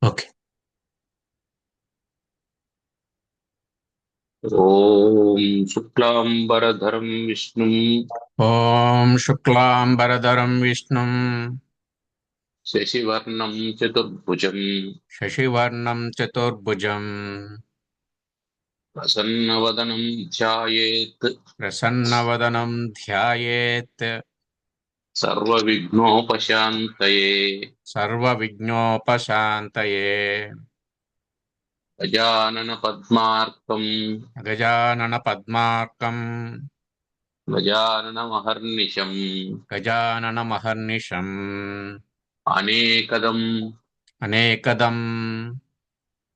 Okay. ఓం శుక్లాంబరధరం విష్ణుం ఓం శుక్లాంబరధరం విష్ణుం శశివర్ణం చతుర్భుజం శశివర్ణం చతుర్భుజం ప్రసన్నవదనం ధ్యాయేత్ ప్రసన్నవదనం ధ్యాయేత్ సర్వవిఘ్నోపశాంతయే. సర్వవిఘ్నోపశాంతయే. గజానన పద్మార్కం గజానన పద్మార్కం గజానన మహర్నిశం గజానన మహర్నిశం అనేకదం అనేకదం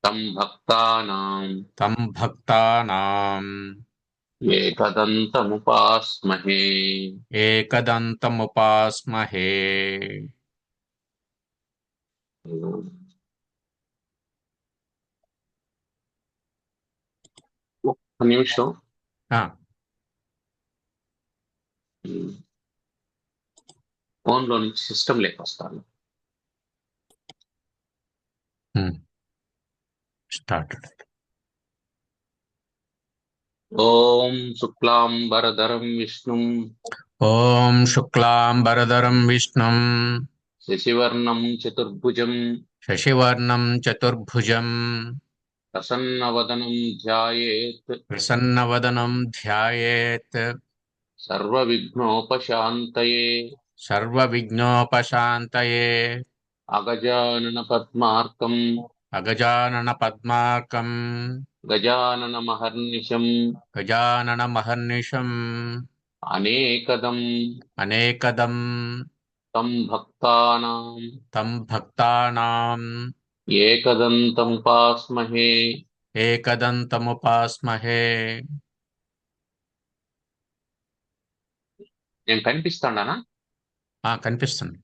తం భక్తానాం తం భక్తానాం ఏకదంతముపాస్మహే. ఏకదంతముపాస్మహే. ఒక్క నిమిషం. ఆ, ఫోన్ లో నుంచి సిస్టమ్ లేకొస్తాను. స్టార్టెడ్. ఓం శుక్లాంబరధరం విష్ణుం ఓం శుక్లాంబరధరం విష్ణుం శశివర్ణం చతుర్భుజం శశివర్ణం చతుర్భుజం ప్రసన్నవదనం ధ్యాయేత్ ప్రసన్నవదనం ధ్యాయేత్ సర్వవిఘ్నోపశాంతయే. సర్వవిఘ్నోపశాంతయే. అగజానన పద్మార్కం అగజానన పద్మార్కం గజానన మహర్నిశం గజానన మహర్నిశం అనేకదం అనేకదం తం భక్తానాం తం భక్తానాం ఏకదంతముపాస్మహే. ఏకదంతముపాస్మహే. నేను కనిపిస్తాడానా? కనిపిస్తుంది.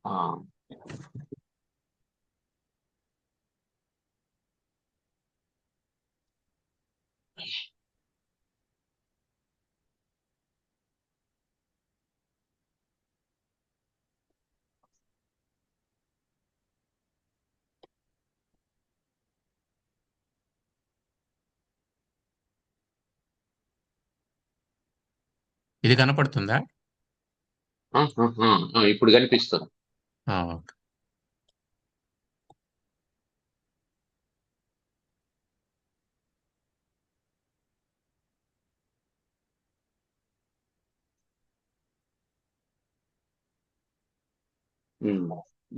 ఆ, ఇది కనపడుతుందా? ఇప్పుడు కనిపిస్తుంది. ఓకే.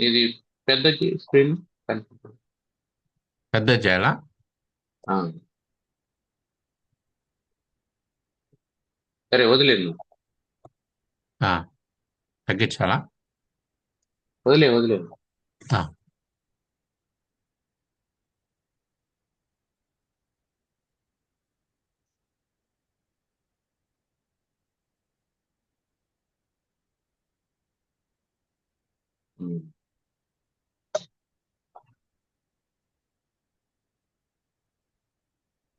ఇది పెద్ద స్క్రీన్ కనిపిస్తుంది. పెద్ద చేయాలా? సరే, వదిలేదు. తగ్గించాలా? వదిలేదు. ఆ, ఉమ్.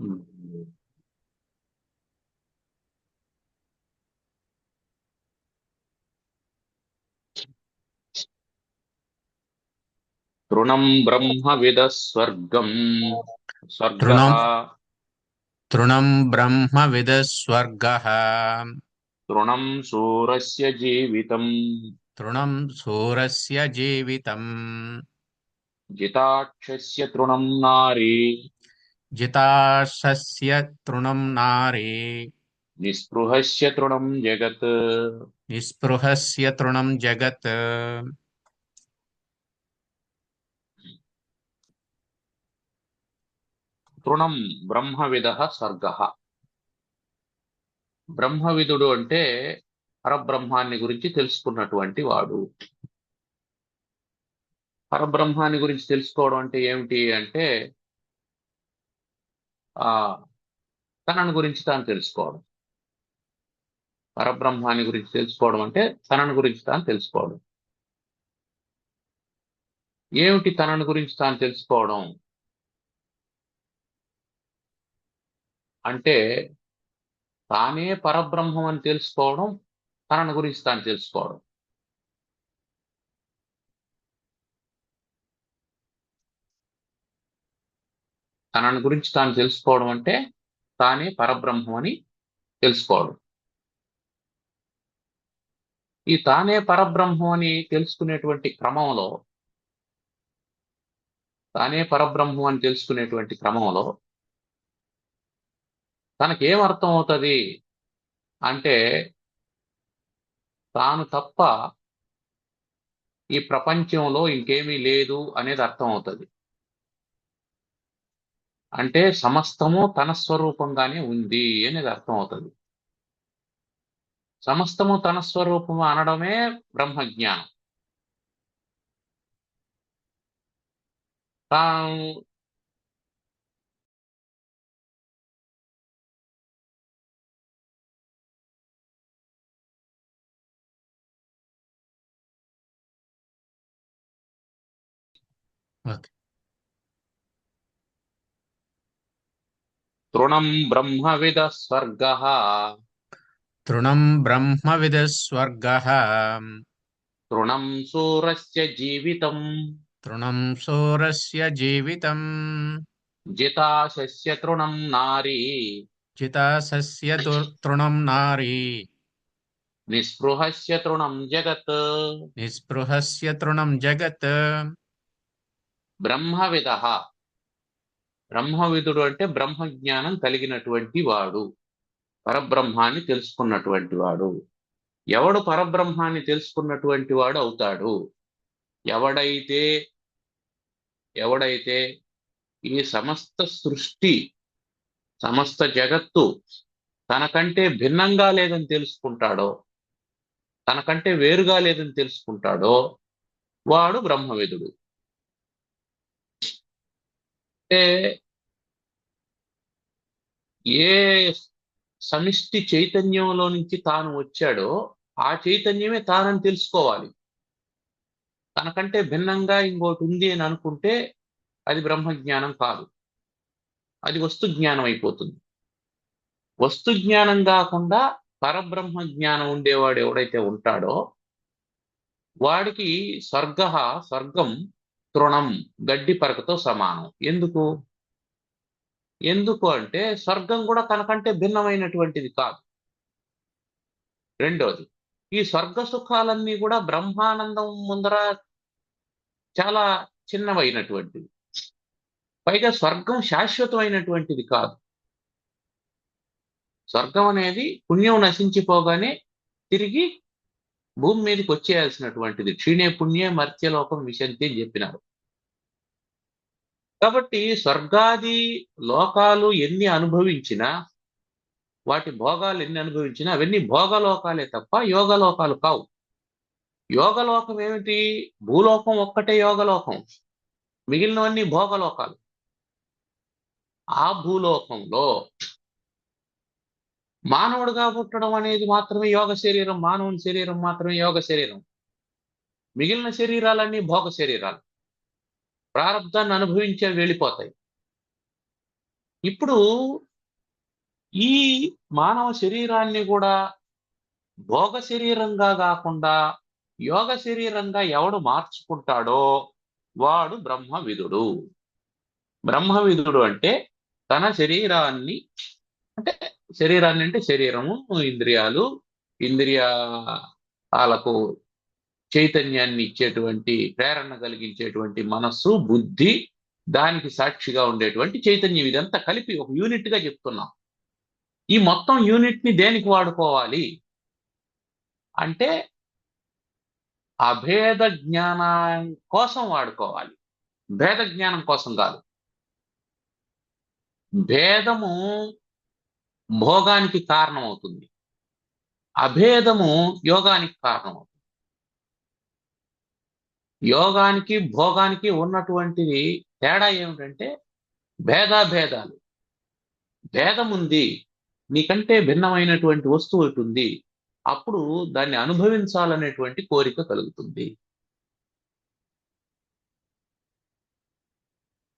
ఉమ్. తృణం బ్రహ్మవిద స్వర్గం స్వర్గః. తృణం తృణం బ్రహ్మ విదస్వర్గః. తృణం శూరస్య జీవితం తృణం శూరస్య జీవితం. జితాక్షస్య తృణం నారీ జితాశస్య తృణం నారీ. నిస్పృహస్య తృణం జగత్. నిస్పృహస్య తృణం జగత్. తృణం బ్రహ్మవిద స్వర్గః. బ్రహ్మవిదుడు అంటే పరబ్రహ్మాన్ని గురించి తెలుసుకున్నటువంటి వాడు. పరబ్రహ్మాన్ని గురించి తెలుసుకోవడం అంటే ఏమిటి అంటే ఆ తనను గురించి తాను తెలుసుకోవడం. పరబ్రహ్మాన్ని గురించి తెలుసుకోవడం అంటే తనను గురించి తాను తెలుసుకోవడం. ఏమిటి తనను గురించి తాను తెలుసుకోవడం అంటే తానే పరబ్రహ్మం అని తెలుసుకోవడం, తనను గురించి తాను తెలుసుకోవడం. తనని గురించి తాను తెలుసుకోవడం అంటే తానే పరబ్రహ్మం అని తెలుసుకోవడం. ఈ తానే పరబ్రహ్మం అని తెలుసుకునేటువంటి క్రమంలో తనకేం అర్థం అవుతుంది అంటే తాను తప్ప ఈ ప్రపంచంలో ఇంకేమీ లేదు అనేది అర్థం అవుతుంది. అంటే సమస్తము తన స్వరూపంగానే ఉంది అనేది అర్థం అవుతుంది. సమస్తము తన స్వరూపము అనడమే బ్రహ్మజ్ఞానం. తాను ఓకే. తృణం బ్రహ్మవిద స్వర్గ తృణం బ్రహ్మవిదః స్వర్గః తృణం సూరస్య జీవితం తృణం శూరస్య జీవితం జితాశస్య తృణం నారీ చితాసస్య తృణం నారీ నిస్పృహస్య తృణం జగత్. నిస్పృహస్య తృణం జగత్. బ్రహ్మవిద, బ్రహ్మవిదుడు అంటే బ్రహ్మజ్ఞానం కలిగినటువంటి వాడు, పరబ్రహ్మాన్ని తెలుసుకున్నటువంటి వాడు. ఎవడు పరబ్రహ్మాన్ని తెలుసుకున్నటువంటి వాడు అవుతాడు? ఎవడైతే ఈ సమస్త సృష్టి, సమస్త జగత్తు తనకంటే భిన్నంగా లేదని తెలుసుకుంటాడో, తనకంటే వేరుగా లేదని తెలుసుకుంటాడో వాడు బ్రహ్మవిదుడు. అంటే ఏ సమిష్టి చైతన్యంలో నుంచి తాను వచ్చాడో ఆ చైతన్యమే తానని తెలుసుకోవాలి. తనకంటే భిన్నంగా ఇంకోటి ఉంది అని అనుకుంటే అది బ్రహ్మజ్ఞానం కాదు, అది వస్తు జ్ఞానం అయిపోతుంది. వస్తు జ్ఞానం కాకుండా పరబ్రహ్మ జ్ఞానం ఉండేవాడు ఎవడైతే ఉంటాడో వాడికి స్వర్గం తృణం, గడ్డి పరకతో సమానం. ఎందుకు అంటే స్వర్గం కూడా తనకంటే భిన్నమైనటువంటిది కాదు. రెండోది, ఈ స్వర్గ సుఖాలన్నీ కూడా బ్రహ్మానందం ముందర చాలా చిన్నవైనటువంటిది. పైగా స్వర్గం శాశ్వతమైనటువంటిది కాదు. స్వర్గం అనేది పుణ్యం నశించిపోగానే తిరిగి భూమి మీదకి వచ్చేయాల్సినటువంటిది. క్షీణే పుణ్యే మర్త్యలోకం విశంతి అని చెప్పినారు. కాబట్టి స్వర్గాది లోకాలు ఎన్ని అనుభవించినా, వాటి భోగాలు ఎన్ని అనుభవించినా అవన్నీ భోగలోకాలే తప్ప యోగలోకాలు కావు. యోగలోకం ఏమిటి? భూలోకం ఒక్కటే యోగలోకం, మిగిలినవన్నీ భోగలోకాలు. ఆ భూలోకంలో మానవుడిగా పుట్టడం అనేది మాత్రమే యోగ శరీరం, మానవుని శరీరం మాత్రమే యోగ శరీరం. మిగిలిన శరీరాలన్నీ భోగ శరీరాలు, ప్రారంధాన్ని అనుభవించే వెళ్ళిపోతాయి. ఇప్పుడు ఈ మానవ శరీరాన్ని కూడా భోగ శరీరంగా కాకుండా యోగ శరీరంగా ఎవడు మార్చుకుంటాడో వాడు బ్రహ్మవిదుడు. బ్రహ్మవిదుడు అంటే తన శరీరాన్ని అంటే శరీరము, ఇంద్రియాలకు చైతన్యాన్ని ఇచ్చేటువంటి, ప్రేరణ కలిగించేటువంటి మనస్సు, బుద్ధి, దానికి సాక్షిగా ఉండేటువంటి చైతన్యం, ఇదంతా కలిపి ఒక యూనిట్ గా చెప్తున్నాం. ఈ మొత్తం యూనిట్ ని దేనికి వాడుకోవాలి అంటే అభేద జ్ఞానం కోసం వాడుకోవాలి, భేద జ్ఞానం కోసం కాదు. భేదము భోగానికి కారణం అవుతుంది, అభేదము యోగానికి కారణం అవుతుంది. యోగానికి భోగానికి ఉన్నటువంటిది తేడా ఏమిటంటే భేదాభేదాలు. భేదం ఉంది, నీకంటే భిన్నమైనటువంటి వస్తువు ఒకటి ఉంది, అప్పుడు దాన్ని అనుభవించాలనేటువంటి కోరిక కలుగుతుంది.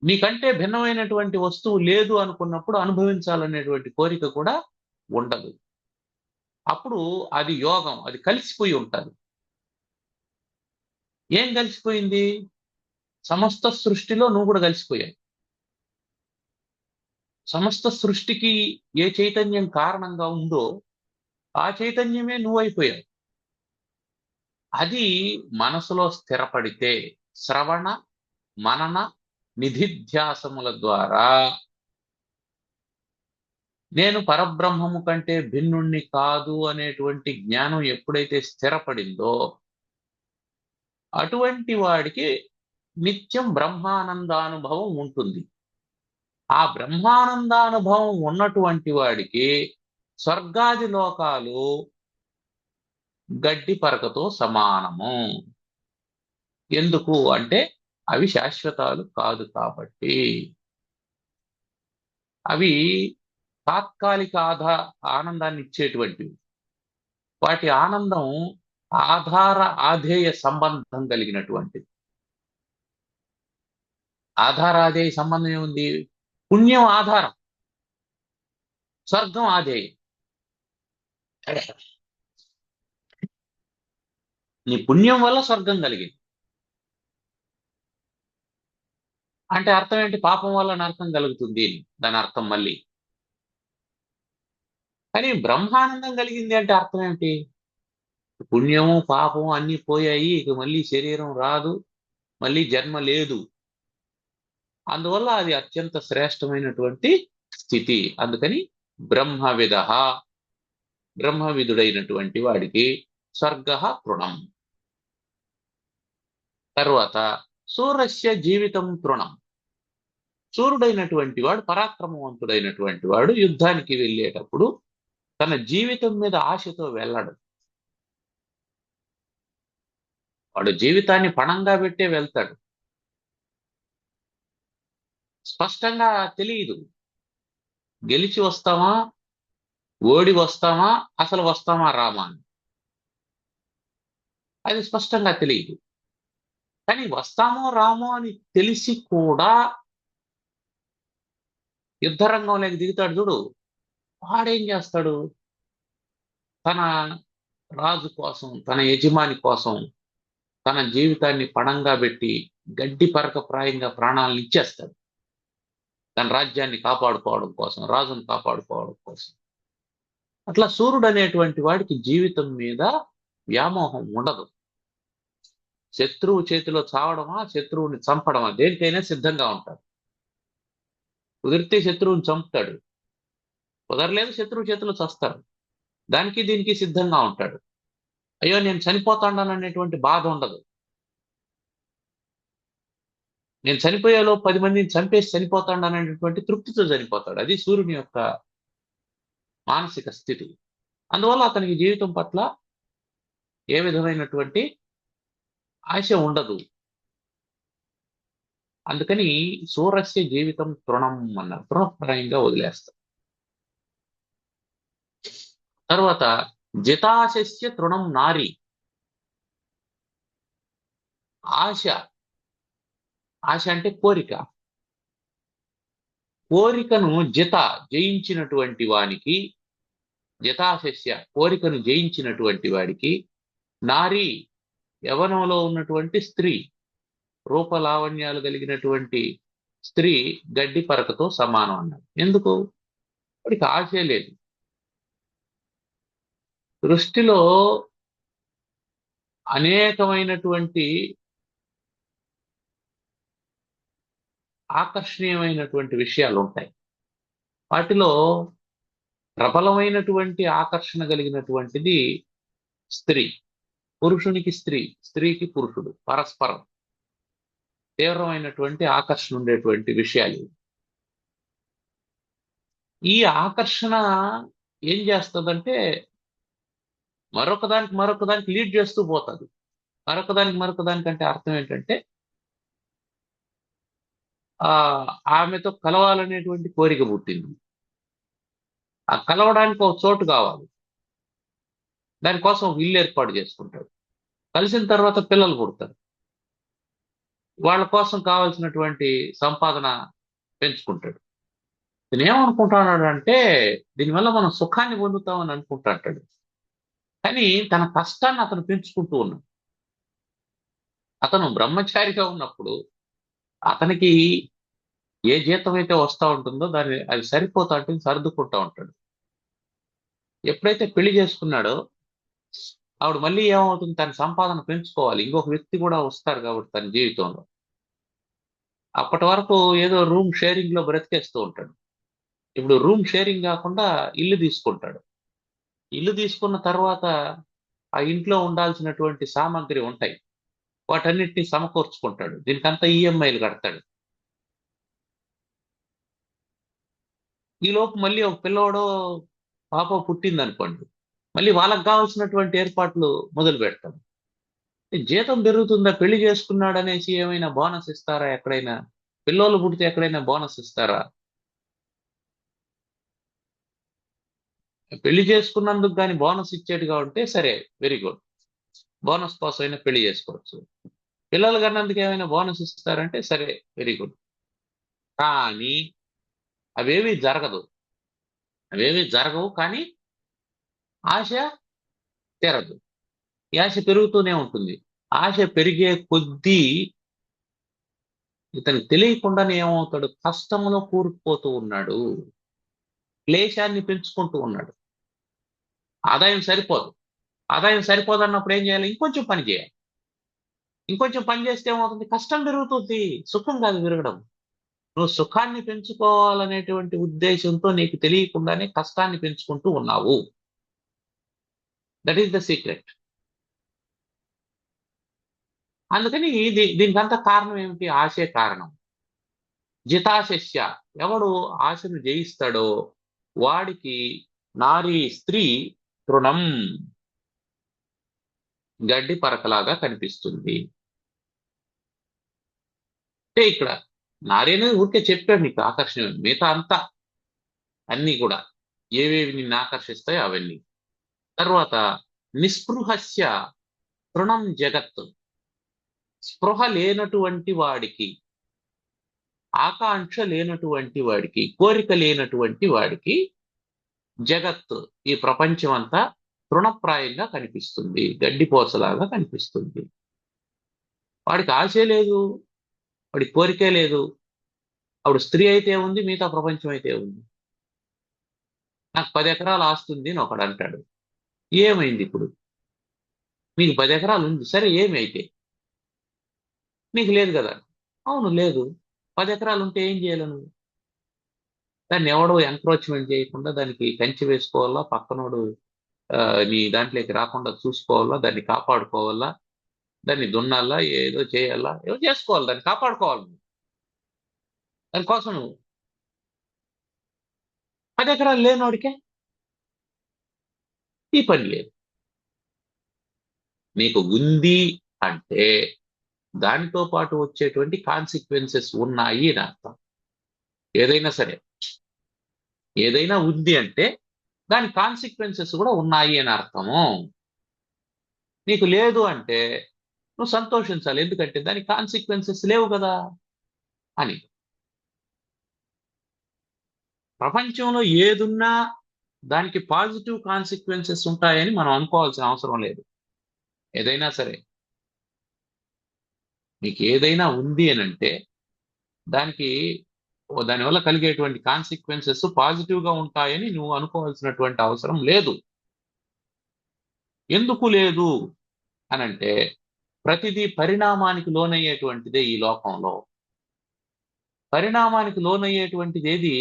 నీకంటే భిన్నమైనటువంటి వస్తువు లేదు అనుకున్నప్పుడు అనుభవించాలనేటువంటి కోరిక కూడా ఉండదు. అప్పుడు అది యోగం, అది కలిసిపోయి ఉంటుంది. ఏం కలిసిపోయింది? సమస్త సృష్టిలో నువ్వు కూడా కలిసిపోయావు. సమస్త సృష్టికి ఏ చైతన్యం కారణంగా ఉందో ఆ చైతన్యమే నువ్వైపోయావు. అది మనసులో స్థిరపడితే శ్రవణ మనన నిధిధ్యాసముల ద్వారా నేను పరబ్రహ్మము కంటే భిన్నుణ్ణి కాదు అనేటువంటి జ్ఞానం ఎప్పుడైతే స్థిరపడిందో అటువంటి వాడికి నిత్యం బ్రహ్మానందానుభవం ఉంటుంది. ఆ బ్రహ్మానందానుభవం ఉన్నటువంటి వాడికి స్వర్గాది లోకాలు గడ్డి పరకతో సమానము. ఎందుకు అంటే అవి శాశ్వతాలు కాదు కాబట్టి. అవి తాత్కాలిక ఆనందాన్ని ఇచ్చేటువంటివి. వాటి ఆనందం ఆధార ఆధేయ సంబంధం కలిగినటువంటిది. ఆధారాధేయ సంబంధం ఏముంది? పుణ్యం ఆధారం, స్వర్గం ఆధేయం. నీ పుణ్యం వల్ల స్వర్గం కలిగింది అంటే అర్థం ఏంటి? పాపం వల్ల నరకం కలుగుతుంది దాని అర్థం మళ్ళీ. కానీ బ్రహ్మానందం కలిగింది అంటే అర్థం ఏమిటి? పుణ్యము పాపము అన్నీ పోయాయి, ఇక మళ్ళీ శరీరం రాదు, మళ్ళీ జన్మ లేదు. అందువల్ల అది అత్యంత శ్రేష్టమైనటువంటి స్థితి. అందుకని బ్రహ్మవిద, బ్రహ్మవిదుడైనటువంటి వాడికి స్వర్గ తృణం. తర్వాత సూరస్య జీవితం తృణం. సూర్యుడైనటువంటి వాడు, పరాక్రమవంతుడైనటువంటి వాడు యుద్ధానికి వెళ్ళేటప్పుడు తన జీవితం మీద ఆశతో వెళ్ళడు. వాడు జీవితాన్ని పణంగా పెట్టే వెళ్తాడు. స్పష్టంగా తెలియదు గెలిచి వస్తామా, ఓడి వస్తామా, అసలు వస్తామా రామా అని. అది స్పష్టంగా తెలియదు. కానీ వస్తామో రామో అని తెలిసి కూడా యుద్ధరంగంలోకి దిగుతాడు చూడు. వాడేం చేస్తాడు? తన రాజు కోసం, తన యజమాని కోసం తన జీవితాన్ని పణంగా పెట్టి గడ్డి పరక ప్రాయంగా ప్రాణాలను ఇచ్చేస్తాడు. తన రాజ్యాన్ని కాపాడుకోవడం కోసం, రాజును కాపాడుకోవడం కోసం. అట్లా సూర్యుడు అనేటువంటి వాడికి జీవితం మీద వ్యామోహం ఉండదు. శత్రువు చేతిలో చావడమా, శత్రువుని చంపడమా, దేనికైనా సిద్ధంగా ఉంటాడు. కుదిరితే శత్రువుని చంపుతాడు, కుదరలేదు శత్రువు చేతిలో చస్తాడు. దానికి దీనికి సిద్ధంగా ఉంటాడు. అయ్యో నేను చనిపోతాడనేటువంటి బాధ ఉండదు. నేను చనిపోయేలో 10 మందిని చంపేసి చనిపోతాడు అనేటువంటి తృప్తితో చనిపోతాడు. అది సూర్యుని యొక్క మానసిక స్థితి. అందువల్ల అతనికి జీవితం పట్ల ఏ విధమైనటువంటి ఆశ ఉండదు. అందుకని సూరస్య జీవితం తృణం అన్నారు. తృణప్రాయంగా వదిలేస్తారు. తర్వాత జితాశస్య తృణం నారి. ఆశ, ఆశ అంటే కోరిక. కోరికను జయించినటువంటి వానికి, జితాశస్య కోరికను జయించినటువంటి వాడికి, నారి యవనంలో ఉన్నటువంటి స్త్రీ, రూపలావణ్యాలు కలిగినటువంటి స్త్రీ గడ్డి పరకతో సమానం అన్నారు. ఎందుకు? వాడికి ఆశే లేదు. సృష్టిలో అనేకమైనటువంటి ఆకర్షణీయమైనటువంటి విషయాలు ఉంటాయి. వాటిలో ప్రబలమైనటువంటి ఆకర్షణ కలిగినటువంటిది స్త్రీ. పురుషునికి స్త్రీ, స్త్రీకి పురుషుడు పరస్పరం తీవ్రమైనటువంటి ఆకర్షణ ఉండేటువంటి విషయాలు. ఈ ఆకర్షణ ఏం చేస్తుందంటే మరొకదానికి లీడ్ చేస్తూ పోతుంది. మరొకదానికంటే అర్థం ఏంటంటే ఆమెతో కలవాలనేటువంటి కోరిక పుట్టింది. ఆ కలవడానికి ఒక చోటు కావాలి. దానికోసం ఒక ఇల్లు ఏర్పాటు చేసుకుంటాడు. కలిసిన తర్వాత పిల్లలు పుడతారు. వాళ్ళ కోసం కావాల్సినటువంటి సంపాదన పెంచుకుంటాడు. నేను ఏమనుకుంటున్నాడు అంటే దీనివల్ల మనం సుఖాన్ని పొందుతామని అనుకుంటాడు. కానీ తన కష్టాన్ని అతను పెంచుకుంటూ ఉన్నాడు. అతను బ్రహ్మచారిగా ఉన్నప్పుడు అతనికి ఏ జీతం అయితే వస్తూ ఉంటుందో దాన్ని అది సరిపోతా ఉంటుంది, సర్దుకుంటూ ఉంటాడు. ఎప్పుడైతే పెళ్లి చేసుకున్నాడో ఆవిడ మళ్ళీ ఏమవుతుంది, తన సంపాదన పెంచుకోవాలి, ఇంకొక వ్యక్తి కూడా వస్తారు కాబట్టి తన జీవితంలో. అప్పటి వరకు ఏదో రూమ్ షేరింగ్ లో బ్రతికేస్తూ ఉంటాడు. ఇప్పుడు రూమ్ షేరింగ్ కాకుండా ఇల్లు తీసుకుంటాడు. ఇల్లు తీసుకున్న తర్వాత ఆ ఇంట్లో ఉండాల్సినటువంటి సామాగ్రి ఉంటాయి, వాటన్నిటిని సమకూర్చుకుంటాడు. దీనికంతా ఈఎంఐలు కడతాడు. ఈ లోపు మళ్ళీ ఒక పిల్లోడో పాప పుట్టింది అనుకోండి, మళ్ళీ వాళ్ళకి కావాల్సినటువంటి ఏర్పాట్లు మొదలు పెడతాడు. జీతం పెరుగుతుందా, పెళ్లి చేసుకున్నాడు అనేసి ఏమైనా బోనస్ ఇస్తారా ఎక్కడైనా? పిల్లోళ్ళు పుడితే ఎక్కడైనా బోనస్ ఇస్తారా? పెళ్లి చేసుకున్నందుకు కానీ బోనస్ ఇచ్చేట్టుగా ఉంటే సరే, వెరీ గుడ్, బోనస్ కోసం అయినా పెళ్లి చేసుకోవచ్చు. పిల్లలు కన్నందుకు ఏమైనా బోనస్ ఇస్తారంటే సరే, వెరీ గుడ్. కానీ అవేవి జరగదు, అవేవి జరగవు. కానీ ఆశ తీరదు, ఈ ఆశ పెరుగుతూనే ఉంటుంది. ఆశ పెరిగే కొద్దీ ఇతనికి తెలియకుండానే ఏమవుతాడు, కష్టంలో కూరుకుపోతూ ఉన్నాడు, క్లేశాన్ని పెంచుకుంటూ ఉన్నాడు. ఆదాయం సరిపోదు. ఆదాయం సరిపోదన్నప్పుడు ఏం చేయాలి? ఇంకొంచెం పని చేయాలి. ఇంకొంచెం పని చేస్తే ఏమవుతుంది, కష్టం పెరుగుతుంది, సుఖం కాదు పెరగడం. నువ్వు సుఖాన్ని పెంచుకోవాలనేటువంటి ఉద్దేశంతో నీకు తెలియకుండానే కష్టాన్ని పెంచుకుంటూ ఉన్నావు. That is the secret. అందుకని దీనికంతా కారణం ఏమిటి? ఆశే కారణం. జితాశస్య, ఎవడు ఆశను జయిస్తాడో వాడికి నారీ స్త్రీ తృణం, గడ్డి పరకలాగా కనిపిస్తుంది. అంటే ఇక్కడ నారీ అనేది ఊరికే చెప్పాడు నీకు ఆకర్షణ, మిగతా అంతా అన్నీ కూడా ఏవేవి నిన్ను ఆకర్షిస్తాయో అవన్నీ. తర్వాత నిస్పృహస్య తృణం జగత్, స్పృహ లేనటువంటి వాడికి, ఆకాంక్ష లేనటువంటి వాడికి, కోరిక లేనటువంటి వాడికి జగత్, ఈ ప్రపంచం అంతా తృణప్రాయంగా కనిపిస్తుంది, గడ్డిపోసలాగా కనిపిస్తుంది. వాడికి ఆశే లేదు, వాడికి కోరికే లేదు. అప్పుడు స్త్రీ అయితే ఉంది, మిగతా ప్రపంచం అయితే ఉంది. నాకు 10 ఎకరాలు ఆస్తుంది అని ఒకడు అంటాడు. ఏమైంది ఇప్పుడు? నీకు 10 ఎకరాలు ఉంది, సరే ఏమి అయితే? నీకు లేదు కదా. అవును లేదు. 10 ఎకరాలు ఉంటే ఏం చేయాలి నువ్వు? దాన్ని ఎవడో ఎంక్రోచ్మెంట్ చేయకుండా దానికి కంచె వేసుకోవాలా, పక్కనోడు నీ దాంట్లోకి రాకుండా చూసుకోవాలా, దాన్ని కాపాడుకోవాలా, దాన్ని దున్నాలా, ఏదో చేయాలా, ఏదో చేసుకోవాలి, దాన్ని కాపాడుకోవాలి నువ్వు. దానికోసం నువ్వు 10 ఎకరాలు లేనోడికే ఈ పని లేదు. నీకు ఉంది అంటే దానితో పాటు వచ్చేటువంటి కాన్సిక్వెన్సెస్ ఉన్నాయి అని అర్థం. ఏదైనా సరే, ఏదైనా ఉంది అంటే దాని కాన్సిక్వెన్సెస్ కూడా ఉన్నాయి అని అర్థము. నీకు లేదు అంటే నువ్వు సంతోషించాలి, ఎందుకంటే దానికి కాన్సిక్వెన్సెస్ లేవు కదా అని. ప్రపంచంలో ఏదున్నా దానికి పాజిటివ్ కాన్సిక్వెన్సెస్ ఉంటాయని మనం అనుకోవాల్సిన అవసరం లేదు. ఏదైనా సరే, నీకు ఏదైనా ఉంది అని అంటే దానికి దానివల్ల కలిగేటువంటి కాన్సిక్వెన్సెస్ పాజిటివ్ గా ఉంటాయని నువ్వు అనుకోవాల్సినటువంటి అవసరం లేదు. ఎందుకు లేదు అనంటే ప్రతిదీ పరిణామానికి లోనయ్యేటువంటిదే ఈ లోకంలో. పరిణామానికి లోనయ్యేటువంటిది ఏది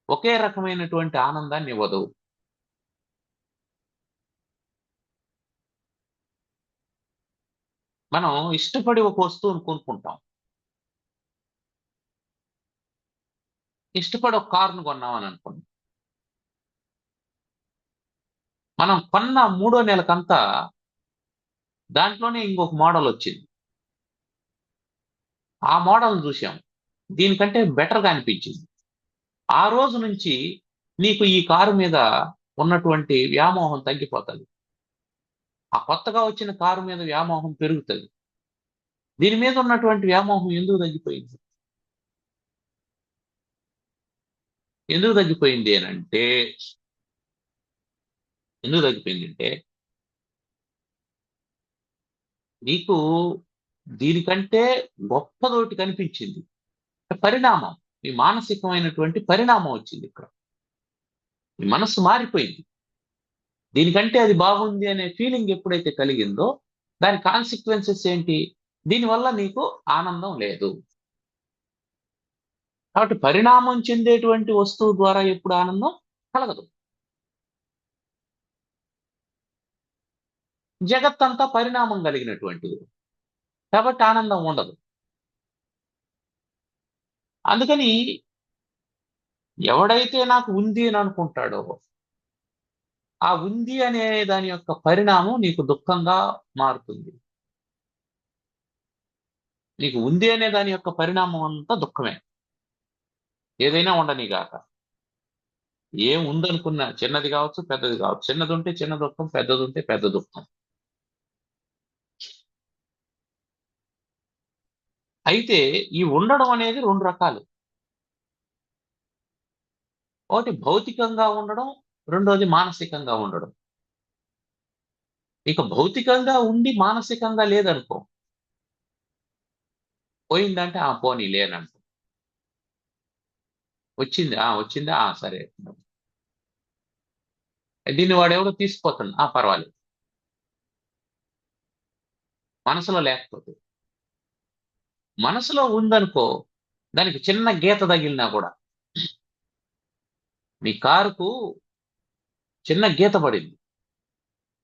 ఒకే రకమైనటువంటి ఆనందాన్ని ఇవ్వదు. మనం ఇష్టపడి ఒక వస్తువును కొనుక్కుంటాం. ఇష్టపడి ఒక కారును కొన్నామని అనుకోండి, మనం కొన్న 3వ నెలకంతా దాంట్లోనే ఇంకొక మోడల్ వచ్చింది. ఆ మోడల్ చూసాం, దీనికంటే బెటర్గా అనిపించింది. ఆ రోజు నుంచి నీకు ఈ కారు మీద ఉన్నటువంటి వ్యామోహం తగ్గిపోతుంది. ఆ కొత్తగా వచ్చిన కారు మీద వ్యామోహం పెరుగుతుంది. దీని మీద ఉన్నటువంటి వ్యామోహం ఎందుకు తగ్గిపోయింది? ఎందుకు తగ్గిపోయింది అని అంటే ఎందుకు తగ్గిపోయింది అంటే నీకు దీనికంటే గొప్పదోటి కనిపించింది. పరిణామం. ఈ మానసికమైనటువంటి పరిణామం వచ్చింది ఇక్కడ. ఈ మనస్సు మారిపోయింది. దీనికంటే అది బాగుంది అనే ఫీలింగ్ ఎప్పుడైతే కలిగిందో దాని కాన్సిక్వెన్సెస్ ఏంటి? దీనివల్ల నీకు ఆనందం లేదు. కాబట్టి పరిణామం చెందేటువంటి వస్తువు ద్వారా ఎప్పుడు ఆనందం కలగదు. జగత్తంతా పరిణామం కలిగినటువంటిది కాబట్టి ఆనందం ఉండదు. అందుకని ఎవడైతే నాకు ఉంది అని అనుకుంటాడో ఆ ఉంది అనే దాని యొక్క పరిణామం నీకు దుఃఖంగా మారుతుంది. నీకు ఉంది అనే దాని యొక్క పరిణామం అంతా దుఃఖమే. ఏదైనా ఉండనిగాక. ఏం ఉందనుకున్నా చిన్నది కావచ్చు పెద్దది కావచ్చు. చిన్నది ఉంటే చిన్న దుఃఖం, పెద్దది ఉంటే పెద్ద దుఃఖం. అయితే ఈ ఉండడం అనేది రెండు రకాలు. ఒకటి భౌతికంగా ఉండడం, రెండోది మానసికంగా ఉండడం. ఇక భౌతికంగా ఉండి మానసికంగా లేదనుకో, పోయిందంటే పోనీ లేనంట. వచ్చిందా సరే. దీన్ని వాడెవడో తీసుకుపోతాడు, పర్వాలేదు. మనసులో లేకపోతే, మనసులో ఉందనుకో, దానికి చిన్న గీత తగిలినా కూడా, మీ కారుకు చిన్న గీత పడింది,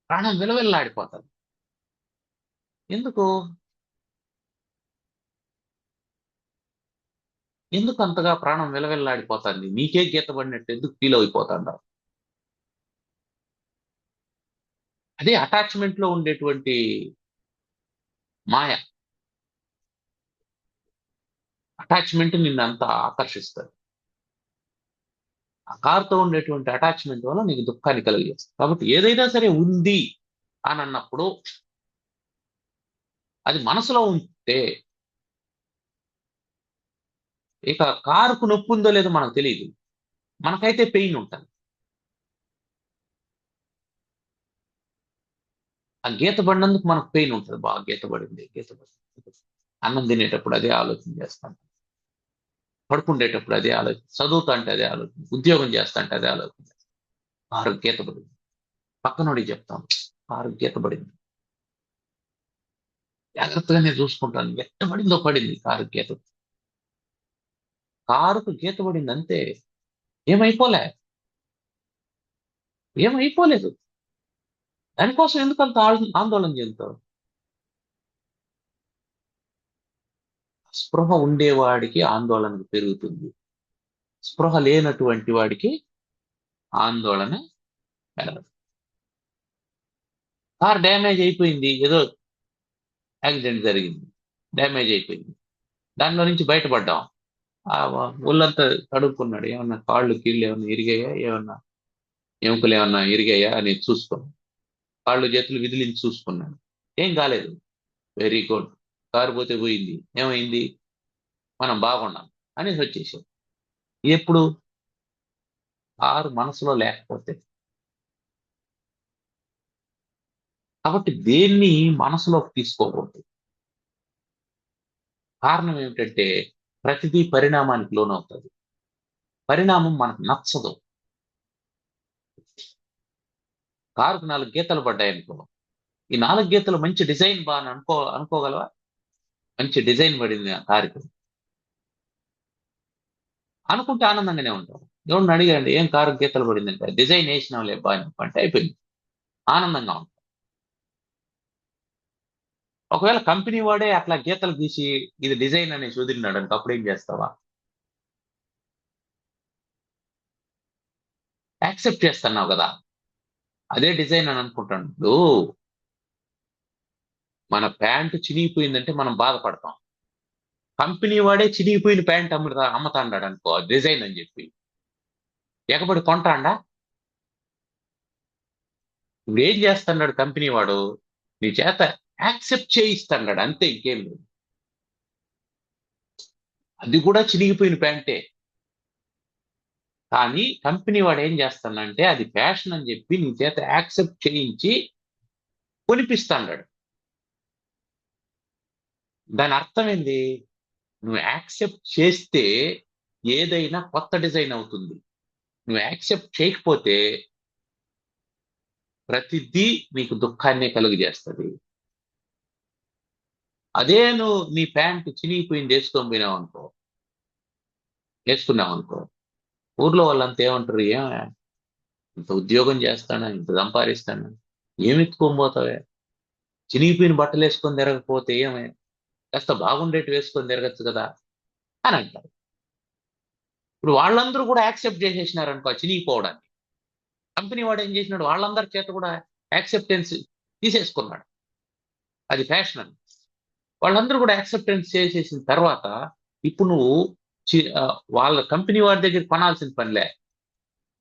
ప్రాణం విలవిల్లాడిపోతుంది. ఎందుకు ఎందుకు అంతగా ప్రాణం విలవిల్లాడిపోతుంది? నీకే గీత పడినట్టు ఎందుకు ఫీల్ అయిపోతాడు? అదే అటాచ్మెంట్ లో ఉండేటువంటి మాయ. అటాచ్మెంట్ నిన్ను అంత ఆకర్షిస్తుంది. ఆ కారుతో ఉండేటువంటి అటాచ్మెంట్ వల్ల నీకు దుఃఖాన్ని కలిగజేస్తుంది. కాబట్టి ఏదైనా సరే ఉంది అని అన్నప్పుడు అది మనసులో ఉంటే, ఇక కారుకు నొప్పి ఉందో లేదో మనకు తెలియదు, మనకైతే పెయిన్ ఉంటుంది. ఆ గీత పడినందుకు మనకు పెయిన్ ఉంటుంది. బాగా గీత పడింది. అన్నం తినేటప్పుడు అదే ఆలోచన చేస్తాం, పడుకుండేటప్పుడు అదే ఆలోచన, చదువుతా అంటే అదే ఆలోచన, ఉద్యోగం చేస్తా అంటే అదే ఆలోచన. కారు గీత పడింది, పక్కనోడికి చెప్తాం కారు గీత పడింది, జాగ్రత్తగానే చూసుకుంటాను, ఎట్ట పడిందో పడింది కారు గీత. కారుకు గీత పడింది అంతే, ఏమైపోలేదు. దానికోసం ఎందుకంత ఆందోళన చెందుతావు? స్పృహ ఉండేవాడికి ఆందోళన పెరుగుతుంది, స్పృహ లేనటువంటి వాడికి ఆందోళన పెరగదు. కార్ డ్యామేజ్ అయిపోయింది, ఏదో యాక్సిడెంట్ జరిగింది, డ్యామేజ్ అయిపోయింది, దానిలో నుంచి బయటపడ్డాం. ఒళ్ళంతా తడుపుకున్నాడు, ఏమన్నా కాళ్ళు కీళ్ళు ఏమన్నా ఇరిగాయా, ఏమన్నా ఎముకలు ఏమన్నా ఇరిగాయా అని చూసుకున్నాడు. కాళ్ళు చేతులు విదిలించి చూసుకున్నాడు, ఏం కాలేదు. వెరీ గుడ్, కారు పోతే పోయింది, ఏమైంది, మనం బాగున్నాం అనేసి వచ్చేసాం. ఎప్పుడు కారు మనసులో లేకపోతే. కాబట్టి దేన్ని మనసులోకి తీసుకోకూడదు. కారణం ఏమిటంటే ప్రతిదీ పరిణామానికి లోనవుతుంది. పరిణామం మనకు నచ్చదు. కారుకు 4 గీతలు పడ్డాయి అనుకో, ఈ 4 గీతలు మంచి డిజైన్ బాగా అనుకోగలవా? మంచి డిజైన్ పడింది ఆ కారుకి అనుకుంటే ఆనందంగానే ఉంటాం. ఎవరిని అడిగాండి ఏం కారు గీతలు పడిందంటే, డిజైన్ వేసినాం లే బా అంటే అయిపోయింది, ఆనందంగా ఉంటాం. ఒకవేళ కంపెనీ వాడే అట్లా గీతలు గీసి ఇది డిజైన్ అనేసి వదిలినాడు అనుకో, అప్పుడు ఏం చేస్తావా? యాక్సెప్ట్ చేస్తున్నావు కదా, అదే డిజైన్ అని అనుకుంటాను. ఇప్పుడు మన ప్యాంటు చినిగిపోయిందంటే మనం బాధపడతాం. కంపెనీ వాడే చినిగిపోయిన ప్యాంట్ అమ్మతాండాడు అనుకో, డిజైన్ అని చెప్పి, ఎగబడి కొంటాండా? ఇప్పుడు ఏం చేస్తున్నాడు కంపెనీ వాడు? నీ చేత యాక్సెప్ట్ చేయిస్తున్నాడు అంతే, ఇంకేం లేదు. అది కూడా చినిగిపోయిన ప్యాంటే, కానీ కంపెనీ వాడు ఏం చేస్తానంటే అది ఫ్యాషన్ అని చెప్పి నీ చేత యాక్సెప్ట్ చేయించి కొనిపిస్తాడు. దాని అర్థం ఏంది? నువ్వు యాక్సెప్ట్ చేస్తే ఏదైనా కొత్త డిజైన్ అవుతుంది. నువ్వు యాక్సెప్ట్ చేయకపోతే ప్రతిదీ నీకు దుఃఖాన్నే కలుగజేస్తుంది. అదే నువ్వు నీ ప్యాంట్ చినిగిపోయింది వేసుకున్నావు అనుకో, ఊర్లో వాళ్ళంతా ఏమంటారు, ఇంత ఉద్యోగం చేస్తానా, ఇంత సంపాదిస్తానా, ఏమి ఎత్తుకొని పోతావే, చినిగిపోయిన బట్టలు వేసుకొని తిరగకపోతే ఏమే, కాస్త బాగుండేటి వేసుకొని తిరగచ్చు కదా అని అంటారు. ఇప్పుడు వాళ్ళందరూ కూడా యాక్సెప్ట్ చేసేసినారు అనుకో చినిగిపోవడానికి. కంపెనీ వాడు ఏం చేసినాడు, వాళ్ళందరి చేత కూడా యాక్సెప్టెన్స్ తీసేసుకున్నాడు. అది ఫ్యాషన్ అని. వాళ్ళందరూ కూడా యాక్సెప్టెన్స్ చేసేసిన తర్వాత ఇప్పుడు నువ్వు వాళ్ళ కంపెనీ వాడి దగ్గర కొనాల్సిన పనిలే.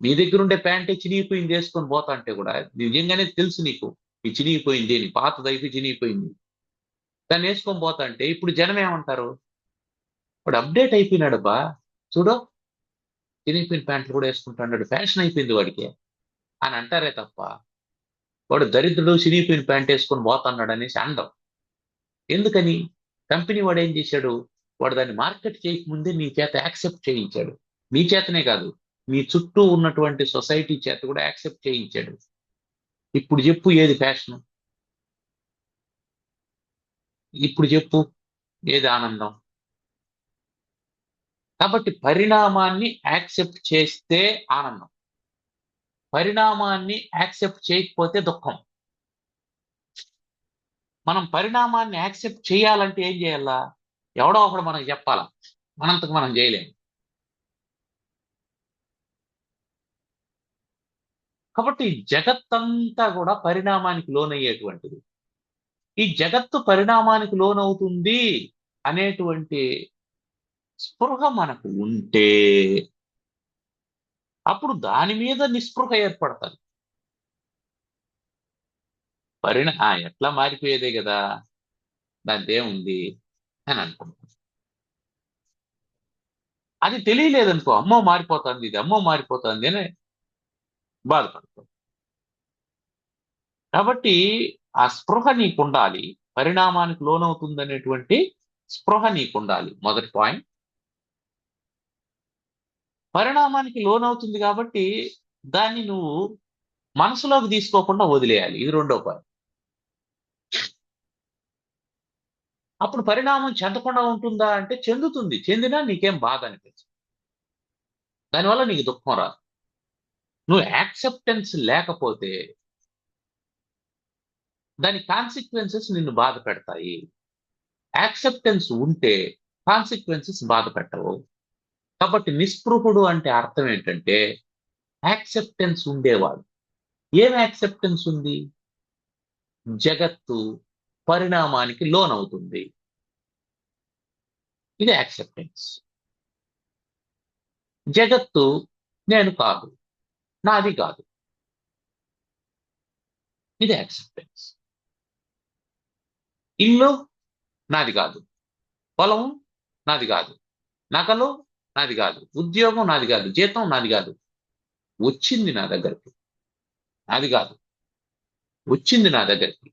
నీ దగ్గర ఉండే ప్యాంటే చినిగిపోయింది వేసుకొని పోతా అంటే కూడా నిజంగానే తెలుసు నీకు ఈ చినిగిపోయింది, నీ పాతదైపు చినిగిపోయింది, దాన్ని వేసుకొని పోతా అంటే ఇప్పుడు జనం ఏమంటారు, వాడు అప్డేట్ అయిపోయినాడు బా, చూడు చినిగిపోయిన ప్యాంట్లు కూడా వేసుకుంటాడు, ఫ్యాషన్ అయిపోయింది వాడికి అని అంటారే తప్ప వాడు దరిద్రుడు చినిగిపోయిన ప్యాంట్ వేసుకొని పోతున్నాడు అనేసి అండం. ఎందుకని? కంపెనీ వాడు ఏం చేశాడు, వాడు దాన్ని మార్కెట్ చేయకముందే నీ చేత యాక్సెప్ట్ చేయించాడు. నీ చేతనే కాదు, నీ చుట్టూ ఉన్నటువంటి సొసైటీ చేత కూడా యాక్సెప్ట్ చేయించాడు. ఇప్పుడు చెప్పు ఏది ఫ్యాషన్? ఇప్పుడు చెప్పు ఏది ఆనందం? కాబట్టి పరిణామాన్ని యాక్సెప్ట్ చేస్తే ఆనందం, పరిణామాన్ని యాక్సెప్ట్ చేయకపోతే దుఃఖం. మనం పరిణామాన్ని యాక్సెప్ట్ చేయాలంటే ఏం చేయాలా? ఎవడో ఒకడు మనకు చెప్పాలా, మనంతకు మనం చేయలేము. కాబట్టి జగత్తంతా కూడా పరిణామానికి లోనయ్యేటువంటిది. ఈ జగత్తు పరిణామానికి లోనవుతుంది అనేటువంటి స్పృహ మనకు ఉంటే అప్పుడు దాని మీద నిస్పృహ ఏర్పడుతుంది. ఎట్లా మారిపోయేదే కదా, దాని ఏముంది అని అనుకుంటాం. అది తెలియలేదనుకో, అమ్మో మారిపోతుంది, ఇది అమ్మో మారిపోతుంది అని బాధపడతాం. కాబట్టి ఆ స్పృహ నీకుండాలి, పరిణామానికి లోనవుతుంది అనేటువంటి స్పృహ నీకుండాలి. మొదటి పాయింట్. పరిణామానికి లోనవుతుంది కాబట్టి దాన్ని నువ్వు మనసులోకి తీసుకోకుండా వదిలేయాలి. ఇది రెండో పాయింట్. అప్పుడు పరిణామం చెందకుండా ఉంటుందా అంటే చెందుతుంది. చెందినా నీకేం బాధ అనిపించదు, దానివల్ల నీకు దుఃఖం రాదు. నువ్వు యాక్సెప్టెన్స్ లేకపోతే దాని కాన్సిక్వెన్సెస్ నిన్ను బాధ పెడతాయి. యాక్సెప్టెన్స్ ఉంటే కాన్సిక్వెన్సెస్ బాధ పెట్టవు. కాబట్టి నిస్పృహుడు అంటే అర్థం ఏంటంటే యాక్సెప్టెన్స్ ఉండేవాడు. ఏం యాక్సెప్టెన్స్ ఉంది? జగత్తు పరిణామానికి లోనవుతుంది, ఇది యాక్సెప్టెన్స్. జగత్తు నేను కాదు, నాది కాదు, ఇది యాక్సెప్టెన్స్. ఇల్లు నాది కాదు, పొలం నాది కాదు, నగలు నాది కాదు, ఉద్యోగం నాది కాదు, జీతం నాది కాదు, వచ్చింది నా దగ్గరికి, నాది కాదు, వచ్చింది నా దగ్గరికి.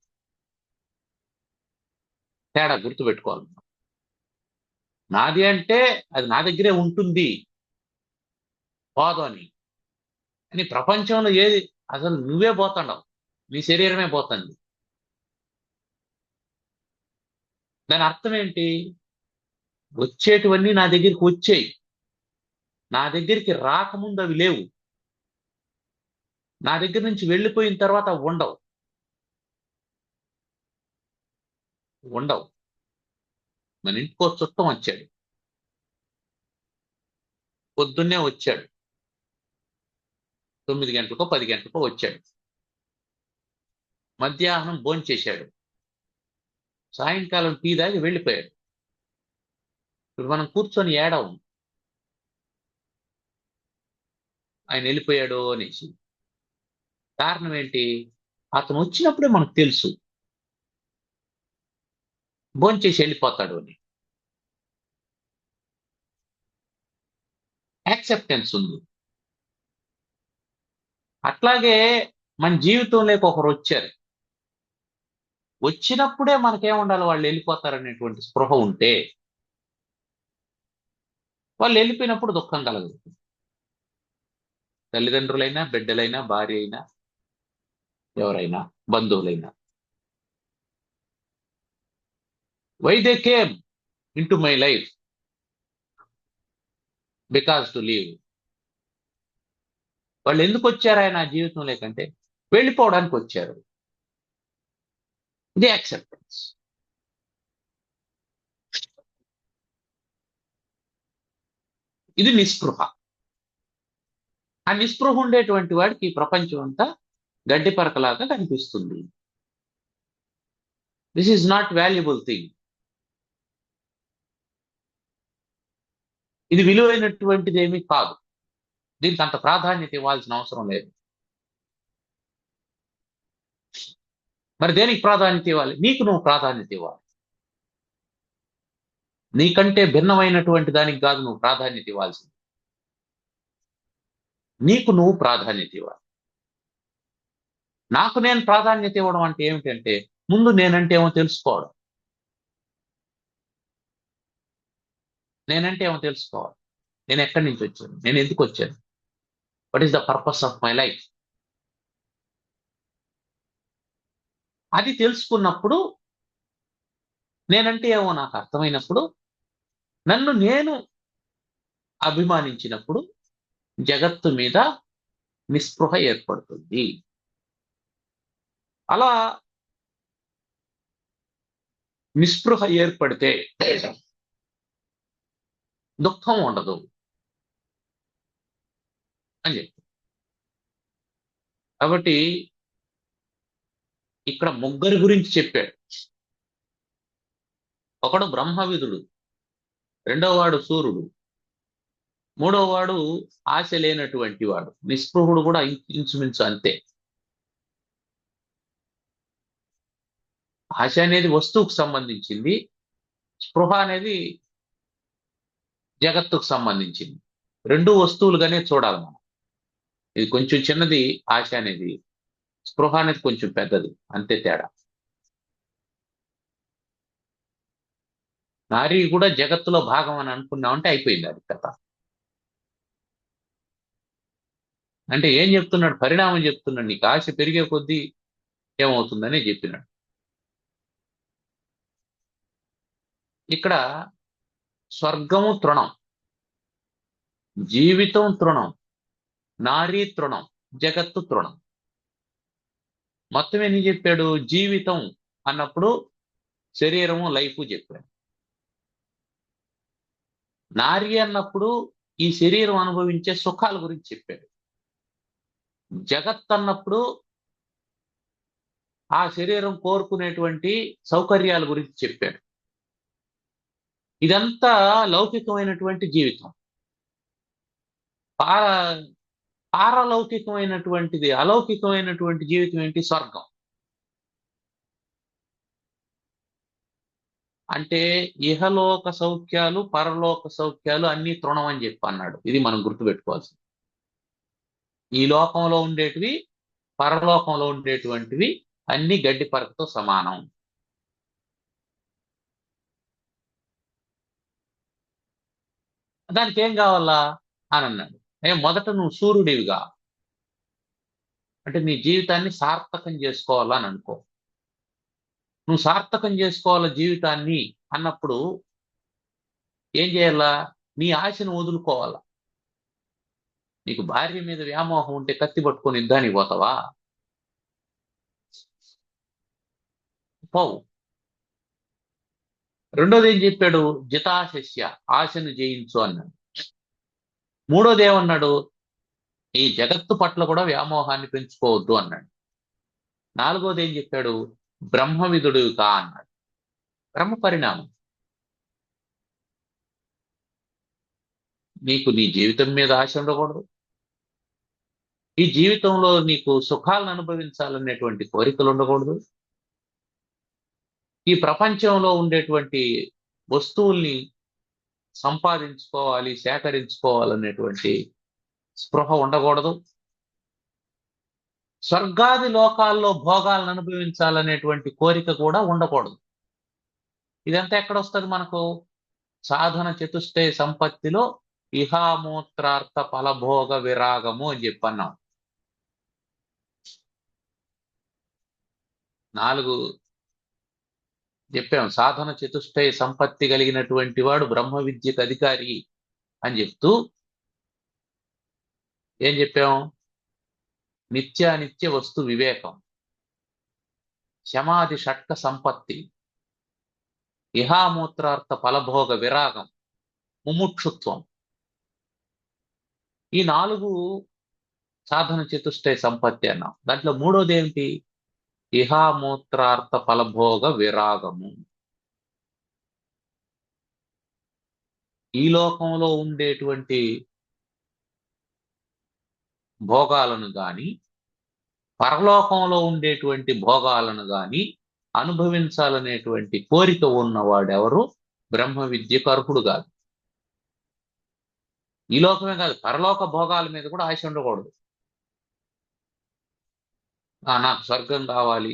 తేడా గుర్తుపెట్టుకోవాలి. నాది అంటే అది నా దగ్గరే ఉంటుంది, పోదు అని ప్రపంచంలో ఏది అసలు నువ్వే పోతున్నావు, నీ శరీరమే పోతుంది. దాని అర్థం ఏంటి? వచ్చేటివన్నీ నా దగ్గరికి వచ్చేయి, నా దగ్గరికి రాకముందు అవి లేవు, నా దగ్గర నుంచి వెళ్ళిపోయిన తర్వాత ఉండవు. మన ఇంటికో చుట్టం వచ్చాడు, పొద్దున్నే వచ్చాడు, 9 గంటలకో 10 గంటలకో వచ్చాడు, మధ్యాహ్నం భోంచేశాడు, సాయంకాలం టీ దాగి వెళ్ళిపోయాడు. ఇప్పుడు మనం కూర్చొని ఏడవం ఆయన వెళ్ళిపోయాడు అనేసి. కారణం ఏంటి? అతను వచ్చినప్పుడే మనకు తెలుసు భోంచేసి వెళ్ళిపోతాడు అని. యాక్సెప్టెన్స్ ఉంది. అట్లాగే మన జీవితంలోకి ఒకరు వచ్చారు, వచ్చినప్పుడే మనకేముండాలి, వాళ్ళు వెళ్ళిపోతారనేటువంటి స్పృహ ఉంటే వాళ్ళు వెళ్ళిపోయినప్పుడు దుఃఖం కలగదు. తల్లిదండ్రులైనా, బిడ్డలైనా, భార్య అయినా, ఎవరైనా, బంధువులైనా. Why they came into my life because to leave. వాళ్ళు ఎందుకు వచ్చారు ఆయన జీవితం లేకంటే వెళ్ళిపోవడానికి వచ్చారు. ఇది యాక్సెప్టెన్స్. ఇది నిస్పృహ. ఆ నిస్పృహ ఉండేటువంటి వాడికి ఈ ప్రపంచం అంతా గడ్డి పరకలాగా కనిపిస్తుంది. This is not valuable thing. ఇది విలువైనటువంటిది ఏమీ కాదు. దీనికి అంత ప్రాధాన్యత ఇవ్వాల్సిన అవసరం లేదు. మరి దేనికి ప్రాధాన్యత ఇవ్వాలి? నీకు నువ్వు ప్రాధాన్యత ఇవ్వాలి. నీకంటే భిన్నమైనటువంటి దానికి కాదు నువ్వు ప్రాధాన్యత ఇవ్వాల్సింది. నీకు నువ్వు ప్రాధాన్యత ఇవ్వాలి. నాకు నేను ప్రాధాన్యత ఇవ్వడం అంటే ఏమిటంటే ముందు నేనంటే ఏమో తెలుసుకోవడం. నేనంటే ఏమో తెలుసుకోవాలి. నేను ఎక్కడి నుంచి వచ్చాను, నేను ఎందుకు వచ్చాను, what is the purpose of my life. అది తెలుసుకున్నప్పుడు, నేనంటే ఏమో నాకు అర్థమైనప్పుడు, నన్ను నేను అభిమానించినప్పుడు జగత్తు మీద నిస్పృహ ఏర్పడుతుంది. అలా నిస్పృహ ఏర్పడితే దుఃఖం ఉండదు అని చెప్పి. కాబట్టి ఇక్కడ ముగ్గురి గురించి చెప్పాడు. ఒకడు బ్రహ్మవిదుడు, రెండోవాడు సూర్యుడు, మూడోవాడు ఆశ లేనటువంటి వాడు. నిస్పృహుడు కూడా ఇంచుమించు అంతే. ఆశ అనేది వస్తువుకు సంబంధించింది, స్పృహ అనేది జగత్తుకు సంబంధించింది. రెండు వస్తువులుగానే చూడాలి మనం. ఇది కొంచెం చిన్నది ఆశ అనేది, స్పృహ అనేది కొంచెం పెద్దది, అంతే తేడా. నారీ కూడా జగత్తులో భాగం అని అనుకున్నామంటే అయిపోయింది అది కథ. అంటే ఏం చెప్తున్నాడు? పరిణామం చెప్తున్నాడు. నీకు ఆశ పెరిగే కొద్దీ ఏమవుతుందని చెప్పినాడు. ఇక్కడ స్వర్గము తృణం, జీవితం తృణం, నారీ తృణం, జగత్తు తృణం. మొత్తం ఎన్ని చెప్పాడు? జీవితం అన్నప్పుడు శరీరము, లైఫ్ చెప్పాడు. నారీ అన్నప్పుడు ఈ శరీరం అనుభవించే సుఖాల గురించి చెప్పాడు. జగత్ అన్నప్పుడు ఆ శరీరం కోరుకునేటువంటి సౌకర్యాల గురించి చెప్పాడు. ఇదంతా లౌకికమైనటువంటి జీవితం. పారలౌకికమైనటువంటిది, అలౌకికమైనటువంటి జీవితం ఏంటి? స్వర్గం. అంటే ఇహలోక సౌఖ్యాలు, పరలోక సౌఖ్యాలు అన్ని తృణం అని చెప్పి అన్నాడు. ఇది మనం గుర్తుపెట్టుకోవాల్సింది. ఈ లోకంలో ఉండేటివి, పరలోకంలో ఉండేటువంటివి అన్ని గడ్డి పరకతో సమానం. దానికి ఏం కావాలా అని అన్నాడు. మొదట నువ్వు సూర్యుడివిగా, అంటే నీ జీవితాన్ని సార్థకం చేసుకోవాలని అనుకో. నువ్వు సార్థకం చేసుకోవాల జీవితాన్ని అన్నప్పుడు ఏం చేయాలా? నీ ఆశను వదులుకోవాలా. నీకు భార్య మీద వ్యామోహం ఉంటే కత్తి పట్టుకొని యుద్ధానికి పోతావా? పోవు. రెండోది ఏం చెప్పాడు? జితాశస్య, ఆశను జయించు అన్నాడు. మూడోది ఏమన్నాడు? ఈ జగత్తు పట్ల కూడా వ్యామోహాన్ని పెంచుకోవద్దు అన్నాడు. నాలుగోది ఏం చెప్పాడు? బ్రహ్మవిదుడు కా అన్నాడు. బ్రహ్మ పరిణామం. నీకు నీ జీవితం మీద ఆశ ఉండకూడదు. ఈ జీవితంలో నీకు సుఖాలను అనుభవించాలనేటువంటి కోరికలు ఉండకూడదు. ఈ ప్రపంచంలో ఉండేటువంటి వస్తువుల్ని సంపాదించుకోవాలి, సేకరించుకోవాలనేటువంటి స్పృహ ఉండకూడదు. స్వర్గాది లోకాల్లో భోగాలను అనుభవించాలనేటువంటి కోరిక కూడా ఉండకూడదు. ఇదంతా ఎక్కడొస్తుంది మనకు? సాధన చతుష్టయ సంపత్తిలో ఇహామూత్రార్థ ఫలభోగ విరాగము అని చెప్పన్నాం. 4 చెప్పాం. సాధన చతుష్టయ సంపత్తి కలిగినటువంటి వాడు బ్రహ్మ విద్యకు అధికారి అని చెప్తూ ఏం చెప్పాం? నిత్యానిత్య వస్తు వివేకం, శమాది షట్క సంపత్తి, ఇహామూత్రార్థ ఫలభోగ విరాగం, ముముక్షుత్వం. ఈ 4 సాధన చతుష్టయ సంపత్తి అన్నాం. దాంట్లో మూడోది ఏమిటి? ఇహామూత్రార్థ ఫలభోగ విరాగము. ఈ లోకంలో ఉండేటువంటి భోగాలను గాని, పరలోకంలో ఉండేటువంటి భోగాలను గాని అనుభవించాలనేటువంటి కోరిక ఉన్నవాడెవరు బ్రహ్మ విద్యకు అర్హుడు కాదు. ఈ లోకమే కాదు, పరలోక భోగాల మీద కూడా ఆశ ఉండకూడదు. నాకు స్వర్గం కావాలి,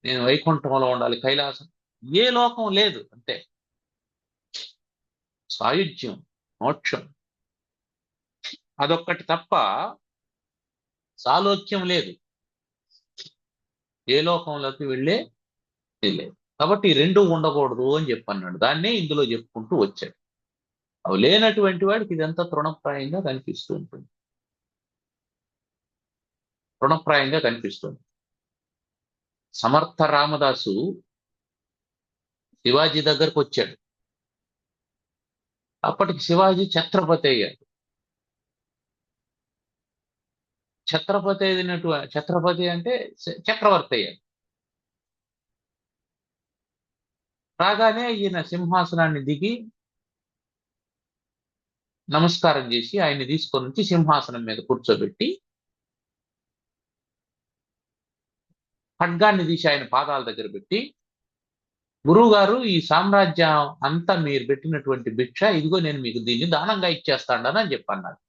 నేను వైకుంఠంలో ఉండాలి, కైలాసం. ఏ లోకం లేదు, అంతే. సాయుధ్యం, మోక్షం అదొక్కటి తప్ప సాలోక్యం లేదు. ఏ లోకంలోకి వెళ్ళే లేదు. కాబట్టి ఈ 2 ఉండకూడదు అని చెప్పన్నాడు. దాన్నే ఇందులో చెప్పుకుంటూ వచ్చాడు. అవి లేనటువంటి వాడికి ఇదంతా తృణప్రాయంగా కనిపిస్తూ ఉంటుంది. తృణప్రాయంగా కనిపిస్తుంది. సమర్థ రామదాసు శివాజీ దగ్గరకు వచ్చాడు. అప్పటికి శివాజీ ఛత్రపతి అయ్యాడు. ఛత్రపతి అంటే చక్రవర్తి అయ్యాడు. రాగానే ఈయన సింహాసనాన్ని దిగి నమస్కారం చేసి ఆయన్ని తీసుకొని వచ్చి సింహాసనం మీద కూర్చోబెట్టి ఖడ్గాన్ని తీసి ఆయన పాదాల దగ్గర పెట్టి, గురువు గారు, ఈ సామ్రాజ్యం అంతా మీరు పెట్టినటువంటి భిక్ష, ఇదిగో నేను మీకు దీన్ని దానంగా ఇచ్చేస్తాను అని చెప్పన్నాడు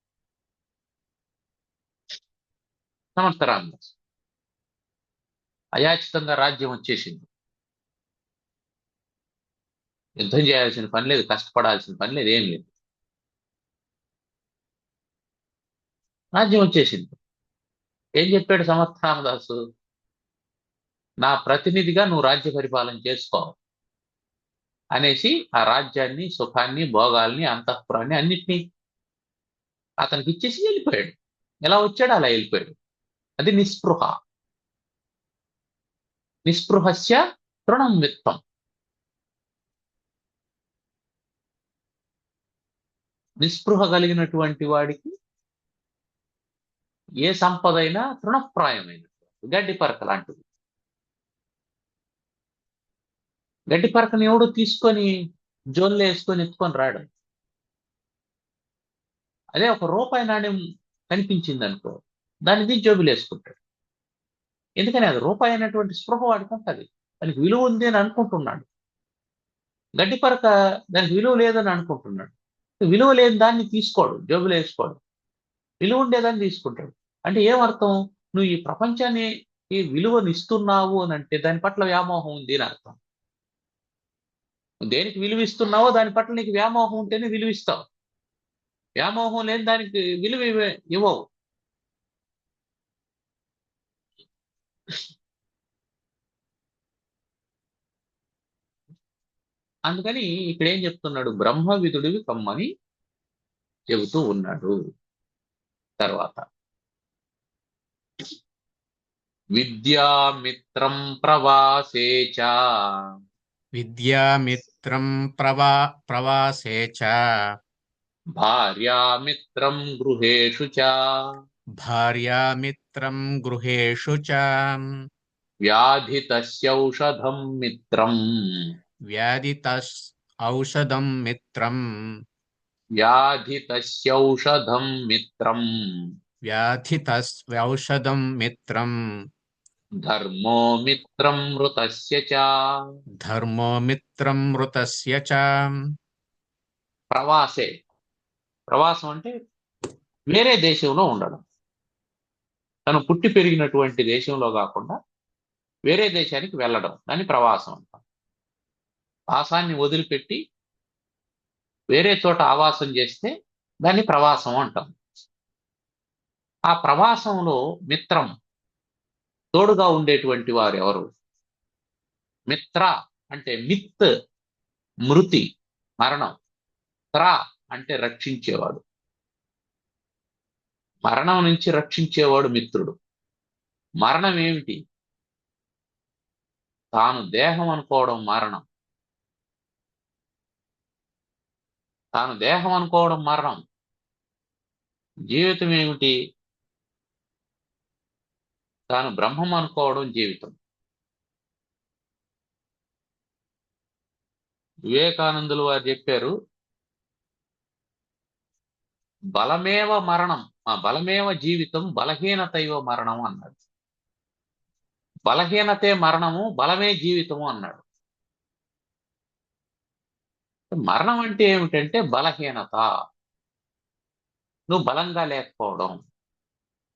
సమర్థ రామదాస్. అయాచితంగా రాజ్యం వచ్చేసింది. యుద్ధం చేయాల్సిన పని లేదు, కష్టపడాల్సిన పని లేదు, ఏం లేదు. రాజ్యం వచ్చేసింది. ఏం చెప్పాడు సమర్థ రామదాసు? నా ప్రతినిధిగా నువ్వు రాజ్య పరిపాలన చేసుకో అనేసి ఆ రాజ్యాన్ని, సుఖాన్ని, భోగాల్ని, అంతఃపురాన్ని అన్నిటినీ అతనికి ఇచ్చేసి వెళ్ళిపోయాడు. ఎలా వచ్చాడు అలా వెళ్ళిపోయాడు. అది నిస్పృహ. నిస్పృహస్య తృణం విత్తం. నిస్పృహ కలిగినటువంటి వాడికి ఏ సంపదైనా తృణప్రాయమైన గడ్డి పరక లాంటిది. గడ్డి పరకని ఎవడు తీసుకొని జోన్లో వేసుకొని ఎత్తుకొని రాడు. అదే ఒక రూపాయి నాణ్యం కనిపించింది అనుకో, దాన్ని జోబులు వేసుకుంటాడు. ఎందుకని? అది రూపాయి అనేటువంటి స్పృహ వాడికి ఉంటుంది. దానికి విలువ ఉంది అని అనుకుంటున్నాడు. గడ్డి పరక దానికి విలువ లేదని అనుకుంటున్నాడు. విలువ లేని దాన్ని తీసుకోడు, జోబులు వేసుకోడు. విలువ ఉండేదాన్ని తీసుకుంటాడు. అంటే ఏమర్థం? నువ్వు ఈ ప్రపంచాన్ని ఈ విలువనిస్తున్నావు అని అంటే దాని పట్ల వ్యామోహం ఉంది అని అర్థం. దేనికి విలువ ఇస్తున్నావో దాని పట్ల నీకు వ్యామోహం ఉంటేనే విలువ ఇస్తావు. వ్యామోహం లేని దానికి విలువ ఇవ్వవు. అందుకని ఇక్కడ ఏం చెప్తున్నాడు? బ్రహ్మవిదుడివి కమ్మని చెబుతూ ఉన్నాడు. తర్వాత విద్యామిత్రం ప్రవాసే చ, విద్యామిత్రం ప్రవాసే చ, భార్యామిత్రం గృహేషు చ, భార్యామిత్రం గృహేషు చ, వ్యాధితస్యౌషధం మిత్రం, ఔషధం మిత్రం, వ్యాధితస్యౌషధం మిత్రం, ఔషధం మిత్రం, ధర్మో మిత్రం మృతస్య చ. ధర్మో మిత్రం మృతస్య చ. ప్రవాసే. ప్రవాసం అంటే వేరే దేశంలో ఉండడం. తను పుట్టి పెరిగినటువంటి దేశంలో కాకుండా వేరే దేశానికి వెళ్ళడం, దాన్ని ప్రవాసం అంటాం. వాసాన్ని వదిలిపెట్టి వేరే చోట ఆవాసం చేస్తే దాన్ని ప్రవాసం అంటాం. ఆ ప్రవాసంలో మిత్రం, తోడుగా ఉండేటువంటి వారు ఎవరు? మిత్ర అంటే మిత్, మృతి, మరణం. త్ర అంటే రక్షించేవాడు. మరణం నుంచి రక్షించేవాడు మిత్రుడు. మరణం ఏమిటి? తాను దేహం అనుకోవడం మరణం. తాను దేహం అనుకోవడం మరణం. జీవితం ఏమిటి? తాను బ్రహ్మం అనుకోవడం జీవితం. వివేకానందులు వారు చెప్పారు, బలమేవ మరణం, బలమేవ జీవితం, బలహీనతైవ మరణం అన్నాడు. బలహీనతే మరణము, బలమే జీవితము అన్నాడు. మరణం అంటే ఏమిటంటే బలహీనత. నువ్వు బలంగా లేకపోవడం,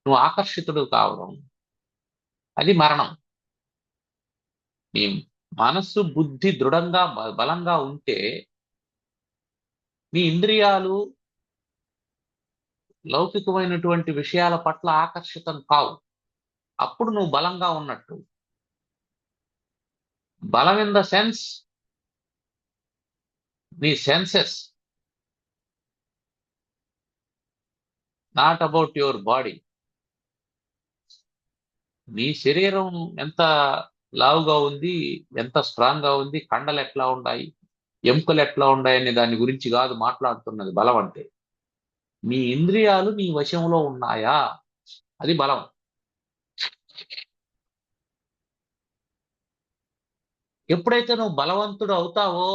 నువ్వు ఆకర్షితుడు కావడం, అది మరణం. నీ మనస్సు బుద్ధి దృఢంగా బలంగా ఉంటే నీ ఇంద్రియాలు లౌకికమైనటువంటి విషయాల పట్ల ఆకర్షితం కావు. అప్పుడు నువ్వు బలంగా ఉన్నట్టు. బలం ఇన్ ద సెన్స్, నీ senses, not about your body. నీ శరీరం ఎంత లావుగా ఉంది, ఎంత స్ట్రాంగ్ గా ఉంది, కండలు ఎట్లా ఉన్నాయి, ఎముకలు ఎట్లా ఉన్నాయి అనే దాని గురించి కాదు మాట్లాడుతున్నది బలం అంటే. నీ ఇంద్రియాలు నీ వశంలో ఉన్నాయా, అది బలం. ఎప్పుడైతే నువ్వు బలవంతుడు అవుతావో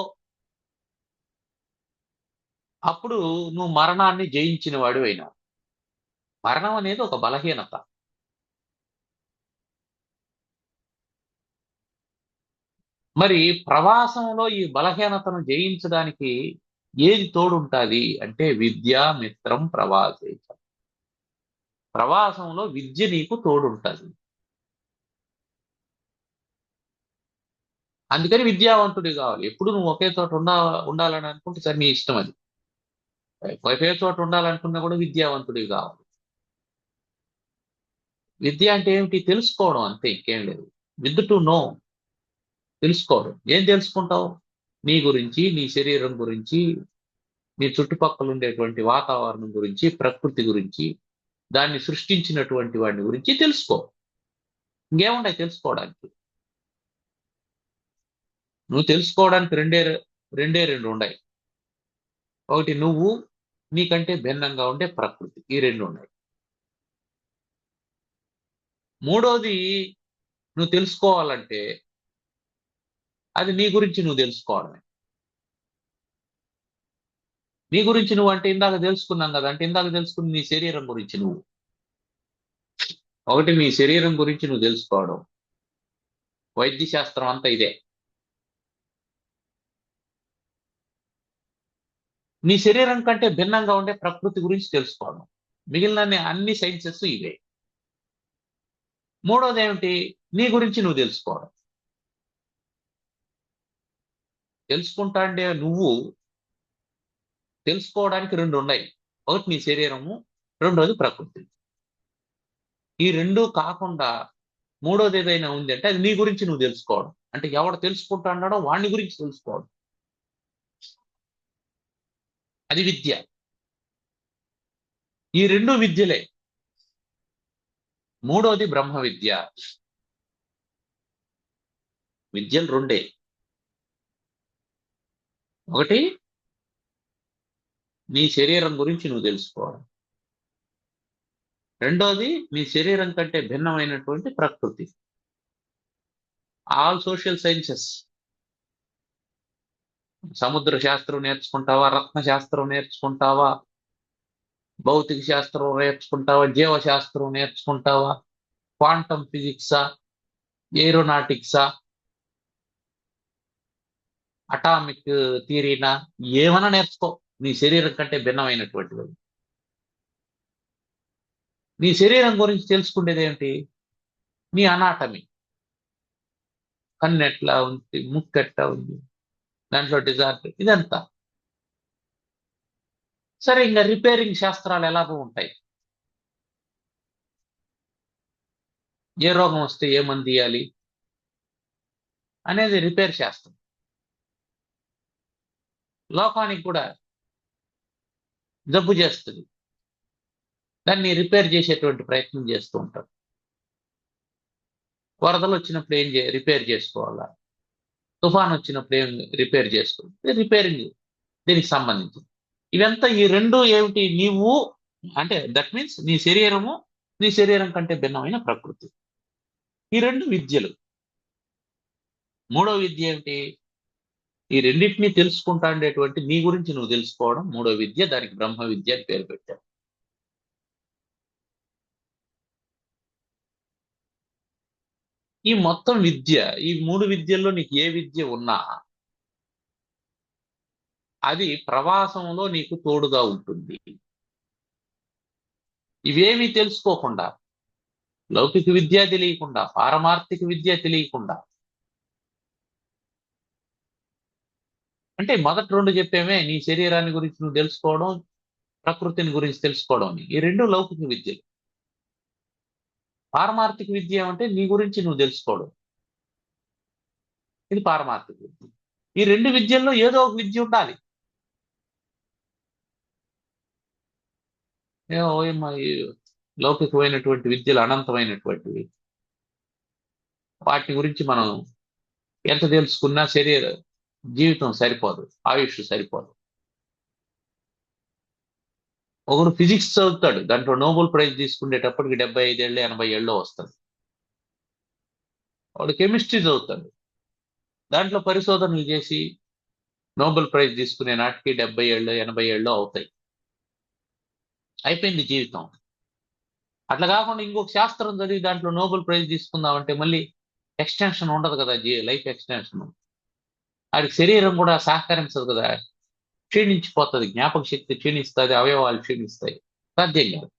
అప్పుడు నువ్వు మరణాన్ని జయించిన వాడు అయినావు. మరణం అనేది ఒక బలహీనత. మరి ప్రవాసంలో ఈ బలహీనతను జయించడానికి ఏది తోడుంటుంది అంటే విద్య మిత్రం ప్రవాసే. ప్రవాసంలో విద్య నీకు తోడుంటుంది. అందుకని విద్యావంతుడి కావాలి. ఎప్పుడు నువ్వు ఒకే చోట ఉండాలని అనుకుంటే సరే నీ ఇష్టం. అది ఒకే చోట ఉండాలనుకున్నా కూడా విద్యావంతుడివి కావాలి. విద్య అంటే ఏమిటి? తెలుసుకోవడం, అంతే, ఇంకేం లేదు. విత్ టు నో, తెలుసుకోవడం. ఏం తెలుసుకుంటావు? నీ గురించి, నీ శరీరం గురించి, నీ చుట్టుపక్కల ఉండేటువంటి వాతావరణం గురించి, ప్రకృతి గురించి, దాన్ని సృష్టించినటువంటి వాడిని గురించి తెలుసుకో. ఇంకేముంటాయి తెలుసుకోవడానికి? నువ్వు తెలుసుకోవడానికి రెండే రెండు ఉన్నాయి. ఒకటి నువ్వు, నీకంటే భిన్నంగా ఉండే ప్రకృతి, ఈ రెండు ఉన్నాయి. మూడోది నువ్వు తెలుసుకోవాలంటే అది నీ గురించి నువ్వు తెలుసుకోవడమే. నీ గురించి నువ్వు అంటే ఇందాక తెలుసుకున్నాం కదా, అంటే ఇందాక తెలుసుకుని నీ శరీరం గురించి నువ్వు. ఒకటి నీ శరీరం గురించి నువ్వు తెలుసుకోవడం. వైద్య శాస్త్రం అంతా ఇదే. నీ శరీరం కంటే భిన్నంగా ఉండే ప్రకృతి గురించి తెలుసుకోవడం. మిగిలిన అన్ని సైన్సెస్ ఇవే. మూడోది ఏమిటి? నీ గురించి నువ్వు తెలుసుకోవడం. తెలుసుకుంటా అంటే నువ్వు తెలుసుకోవడానికి రెండు ఉన్నాయి. ఒకటి నీ శరీరము, రెండోది ప్రకృతి. ఈ రెండు కాకుండా మూడోది ఏదైనా ఉంది అంటే అది నీ గురించి నువ్వు తెలుసుకోవడం. అంటే ఎవడు తెలుసుకుంటా అన్నాడో వాడిని గురించి తెలుసుకోవడం. అది విద్య. ఈ రెండు విద్యలే. మూడోది బ్రహ్మ విద్య. విద్యలు రెండే. ఒకటి నీ శరీరం గురించి నువ్వు తెలుసుకోవడం. రెండోది నీ శరీరం కంటే భిన్నమైనటువంటి ప్రకృతి. All social sciences. సముద్ర శాస్త్రం నేర్చుకుంటావా, రత్న శాస్త్రం నేర్చుకుంటావా, భౌతిక శాస్త్రం నేర్చుకుంటావా, జీవశాస్త్రం నేర్చుకుంటావా, క్వాంటమ్ ఫిజిక్సా, ఏరోనాటిక్సా, అటామిక్ థియరీనా, ఏమైనా నేర్చుకో, నీ శరీరం కంటే భిన్నమైనటువంటివి. నీ శరీరం గురించి తెలుసుకునేది ఏంటి? నీ అనాటమీ. కన్ను ఎట్లా ఉంది, ముక్కు ఎట్లా ఉంది, దాంట్లో డిజార్డర్, ఇదంతా. సరే, ఇంకా రిపేరింగ్ శాస్త్రాలు ఎలాగో ఉంటాయి. ఏ రోగం వస్తే ఏ మందు ఇయ్యాలి అనేది రిపేర్ శాస్త్రం. లోకానికి కూడా జబ్బు చేస్తుంది, దాన్ని రిపేర్ చేసేటువంటి ప్రయత్నం చేస్తూ ఉంటారు. వరదలు వచ్చినప్పుడు రిపేర్ చేసుకోవాలా, తుఫాన్ వచ్చినప్పుడు ఏం రిపేర్ చేసుకోవాలి, రిపేరింగ్ దీనికి సంబంధించింది. ఇవంతా ఈ రెండు ఏమిటి, నీవు అంటే దట్ మీన్స్ నీ శరీరము, నీ శరీరం కంటే భిన్నమైన ప్రకృతి. ఈ రెండు విద్యలు. మూడో విద్య ఏమిటి, ఈ రెండింటినీ తెలుసుకుంటా ఉండేటువంటి నీ గురించి నువ్వు తెలుసుకోవడం మూడో విద్య. దానికి బ్రహ్మ విద్య అని పేరు పెట్టారు. ఈ మొత్తం విద్య, ఈ మూడు విద్యల్లో నీకు ఏ విద్య ఉన్నా అది ప్రవాసంలో నీకు తోడుగా ఉంటుంది. ఇవేమీ తెలుసుకోకుండా, లౌకిక విద్య తెలియకుండా, పారమార్థిక విద్య తెలియకుండా, అంటే మొదటి రెండు చెప్పేమే, నీ శరీరాన్ని గురించి నువ్వు తెలుసుకోవడం, ప్రకృతిని గురించి తెలుసుకోవడం, ఈ రెండు లౌకిక విద్యలు. పారమార్థిక విద్య అంటే నీ గురించి నువ్వు తెలుసుకోవడం, ఇది పారమార్థిక విద్య. ఈ రెండు విద్యల్లో ఏదో ఒక విద్య ఉండాలి. ఈ లౌకికమైనటువంటి విద్యలు అనంతమైనటువంటివి, వాటి గురించి మనం ఎంత తెలుసుకున్నా జీవితం సరిపోదు, ఆయుష్ సరిపోదు. ఒకడు ఫిజిక్స్ చదువుతాడు, దాంట్లో నోబెల్ ప్రైజ్ తీసుకునేటప్పటికి 75 ఏళ్ళు 80 ఏళ్ళు వస్తుంది. వాడు కెమిస్ట్రీ చదువుతాడు, దాంట్లో పరిశోధనలు చేసి నోబెల్ ప్రైజ్ తీసుకునే నాటికి 70 ఏళ్ళు 80 ఏళ్ళు అవుతాయి, అయిపోయింది జీవితం. అట్లా కాకుండా ఇంకొక శాస్త్రం చదివి దాంట్లో నోబెల్ ప్రైజ్ తీసుకుందామంటే మళ్ళీ ఎక్స్టెన్షన్ ఉండదు కదా, లైఫ్ ఎక్స్టెన్షన్. వాడికి శరీరం కూడా సహకరించదు కదా, క్షీణించిపోతుంది, జ్ఞాపక శక్తి క్షీణిస్తుంది, అవయవాలు క్షీణిస్తాయి, సాధ్యం కాదు.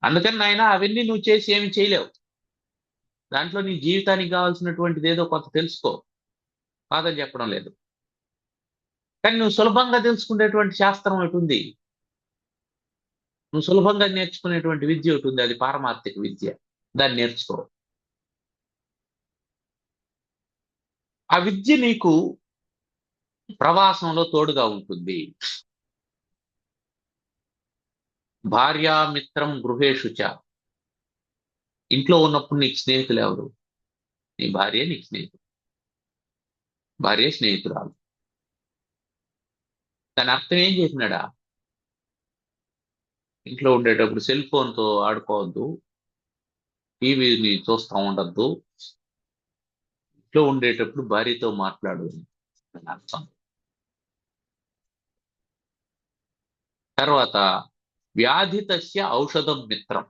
అందుకని నాయన అవన్నీ నువ్వు చేసి ఏమి చేయలేవు. దాంట్లో నీ జీవితానికి కావాల్సినటువంటిది ఏదో కొంత తెలుసుకో, కాదని చెప్పడం లేదు. కానీ నువ్వు సులభంగా తెలుసుకునేటువంటి శాస్త్రం ఒకటి ఉంది, నువ్వు సులభంగా నేర్చుకునేటువంటి విద్య ఒకటి ఉంది, అది పారమార్థిక విద్య. దాన్ని నేర్చుకో. ఆ విద్య నీకు ప్రవాసంలో తోడుగా ఉంటుంది. భార్యామిత్రం గృహేషుచ. ఇంట్లో ఉన్నప్పుడు నీకు స్నేహితులు ఎవరు? నీ భార్య నీకు స్నేహితుడు, భార్య స్నేహితురాలు. దాని అర్థం ఏం చెప్పినాడా? ఇంట్లో ఉండేటప్పుడు సెల్ ఫోన్తో ఆడుకోవద్దు, టీవీని చూస్తూ ఉండద్దు, ఇంట్లో ఉండేటప్పుడు భార్యతో మాట్లాడు అని అర్థం. తర్వాత వ్యాధితస్య ఔషధం మిత్రం.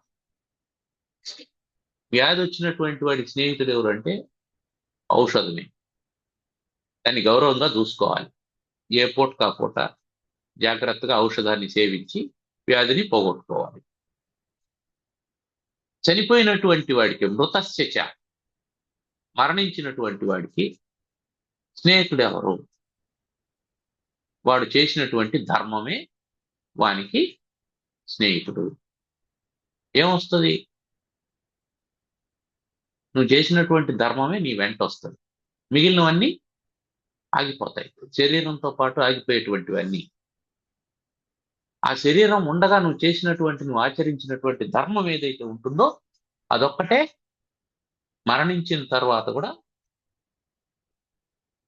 వ్యాధి వచ్చినటువంటి వాడికి స్నేహితుడు ఎవరంటే ఔషధమే. దాన్ని గౌరవంగా చూసుకోవాలి. ఏ పూట కా పూట జాగ్రత్తగా ఔషధాన్ని సేవించి వ్యాధిని పోగొట్టుకోవాలి. చనిపోయినటువంటి వాడికి మృతస్యచ, మరణించినటువంటి వాడికి స్నేహితుడు ఎవరు? వాడు చేసినటువంటి ధర్మమే వానికి స్నేహితుడు. ఏమొస్తుంది? నువ్వు చేసినటువంటి ధర్మమే నీ వెంట వస్తుంది, మిగిలినవన్నీ ఆగిపోతాయి. శరీరంతో పాటు ఆగిపోయేటువంటివన్నీ. ఆ శరీరం ఉండగా నువ్వు ఆచరించినటువంటి ధర్మం ఏదైతే ఉంటుందో అదొక్కటే మరణించిన తర్వాత కూడా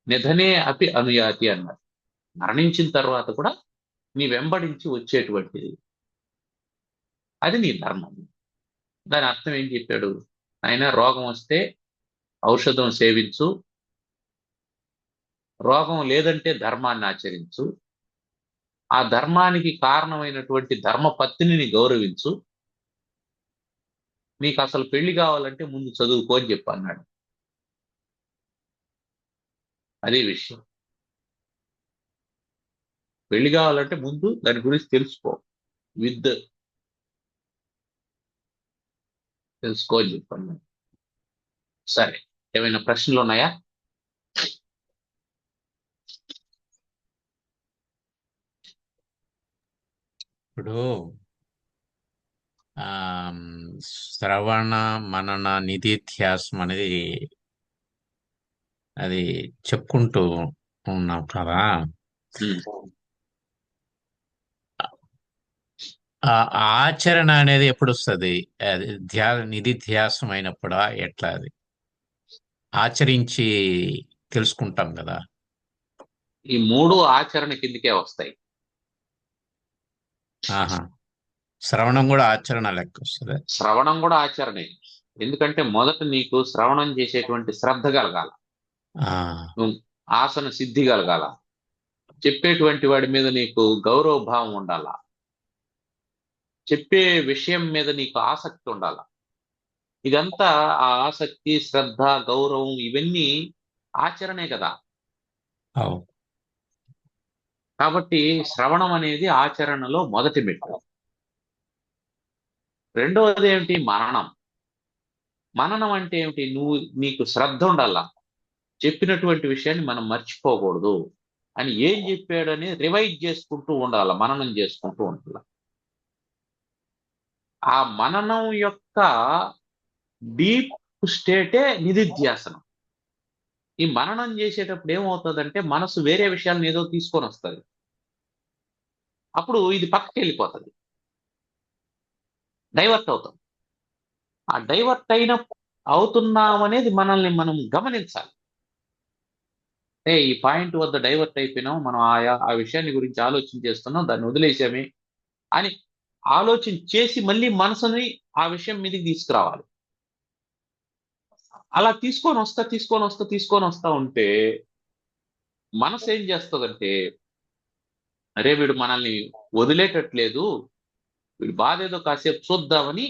నిధనే అపి అనుయాతి అన్నారు. మరణించిన తర్వాత కూడా నీ వెంబడించి వచ్చేటువంటిది, అది నీ ధర్మం. దాని అర్థం ఏం చెప్పాడు ఆయన? రోగం వస్తే ఔషధం సేవించు, రోగం లేదంటే ధర్మాన్ని ఆచరించు, ఆ ధర్మానికి కారణమైనటువంటి ధర్మపత్నిని గౌరవించు, నీకు అసలు పెళ్లి కావాలంటే ముందు చదువుకో అని చెప్పి అన్నాడు. అదే విషయం. పెళ్లి కావాలంటే ముందు దాని గురించి తెలుసుకో అని చెప్పాను. సరే, ఏమైనా ప్రశ్నలు ఉన్నాయా? ఇప్పుడు ఆ శ్రవణ మనన నిధిధ్యాసం అనేది అది చెప్పుకుంటూ ఉన్నాం కదా. ఉమ్. ఆ ఆచరణ అనేది ఎప్పుడు వస్తుంది? అది నిధిధ్యాసం అయినప్పుడా ఎట్లా అది ఆచరించి తెలుసుకుంటాం కదా. ఈ మూడు ఆచరణ కిందకే వస్తాయి. ఆహా. శ్రవణం కూడా ఆచరణ లెక్క వస్తుంది. శ్రవణం కూడా ఆచరణే. ఎందుకంటే మొదట నీకు శ్రవణం చేసేటువంటి శ్రద్ధ కలగాల, ఆ నువ్వు ఆసన సిద్ధి కలగాల, చెప్పేటువంటి వాడి మీద నీకు గౌరవ భావం ఉండాల, చెప్పే విషయం మీద నీకు ఆసక్తి ఉండాల. ఇదంతా ఆ ఆసక్తి, శ్రద్ధ, గౌరవం ఇవన్నీ ఆచరణే కదా. అవు. కాబట్టి శ్రవణం అనేది ఆచరణలో మొదటి మెట్టు. రెండవది ఏమిటి? మననం. మననం అంటే ఏమిటి? నీకు శ్రద్ధ ఉండాల, చెప్పినటువంటి విషయాన్ని మనం మర్చిపోకూడదు అని ఏం చెప్పాడని రివైజ్ చేసుకుంటూ ఉండాల, మననం చేసుకుంటూ ఉండాల. ఆ మననం యొక్క డీప్ స్టేటే నిధిధ్యాసనం. ఈ మననం చేసేటప్పుడు ఏమవుతుందంటే మనసు వేరే విషయాలను ఏదో తీసుకొని వస్తుంది, అప్పుడు ఇది పక్కకి వెళ్ళిపోతుంది, డైవర్ట్ అవుతాం. ఆ డైవర్ట్ అవుతున్నాం అనేది మనల్ని మనం గమనించాలి. ఈ పాయింట్ వద్ద డైవర్ట్ అయిపోయినాం, మనం ఆ విషయాన్ని గురించి ఆలోచన చేస్తున్నాం, దాన్ని వదిలేసామే అని ఆలోచన చేసి మళ్ళీ మనసుని ఆ విషయం మీదకి తీసుకురావాలి. అలా తీసుకొని వస్తా ఉంటే మనసు ఏం చేస్తుందంటే, అరే వీడు మనల్ని వదిలేటట్లేదు, వీడు బాధ ఏదో కాసేపు చూద్దామని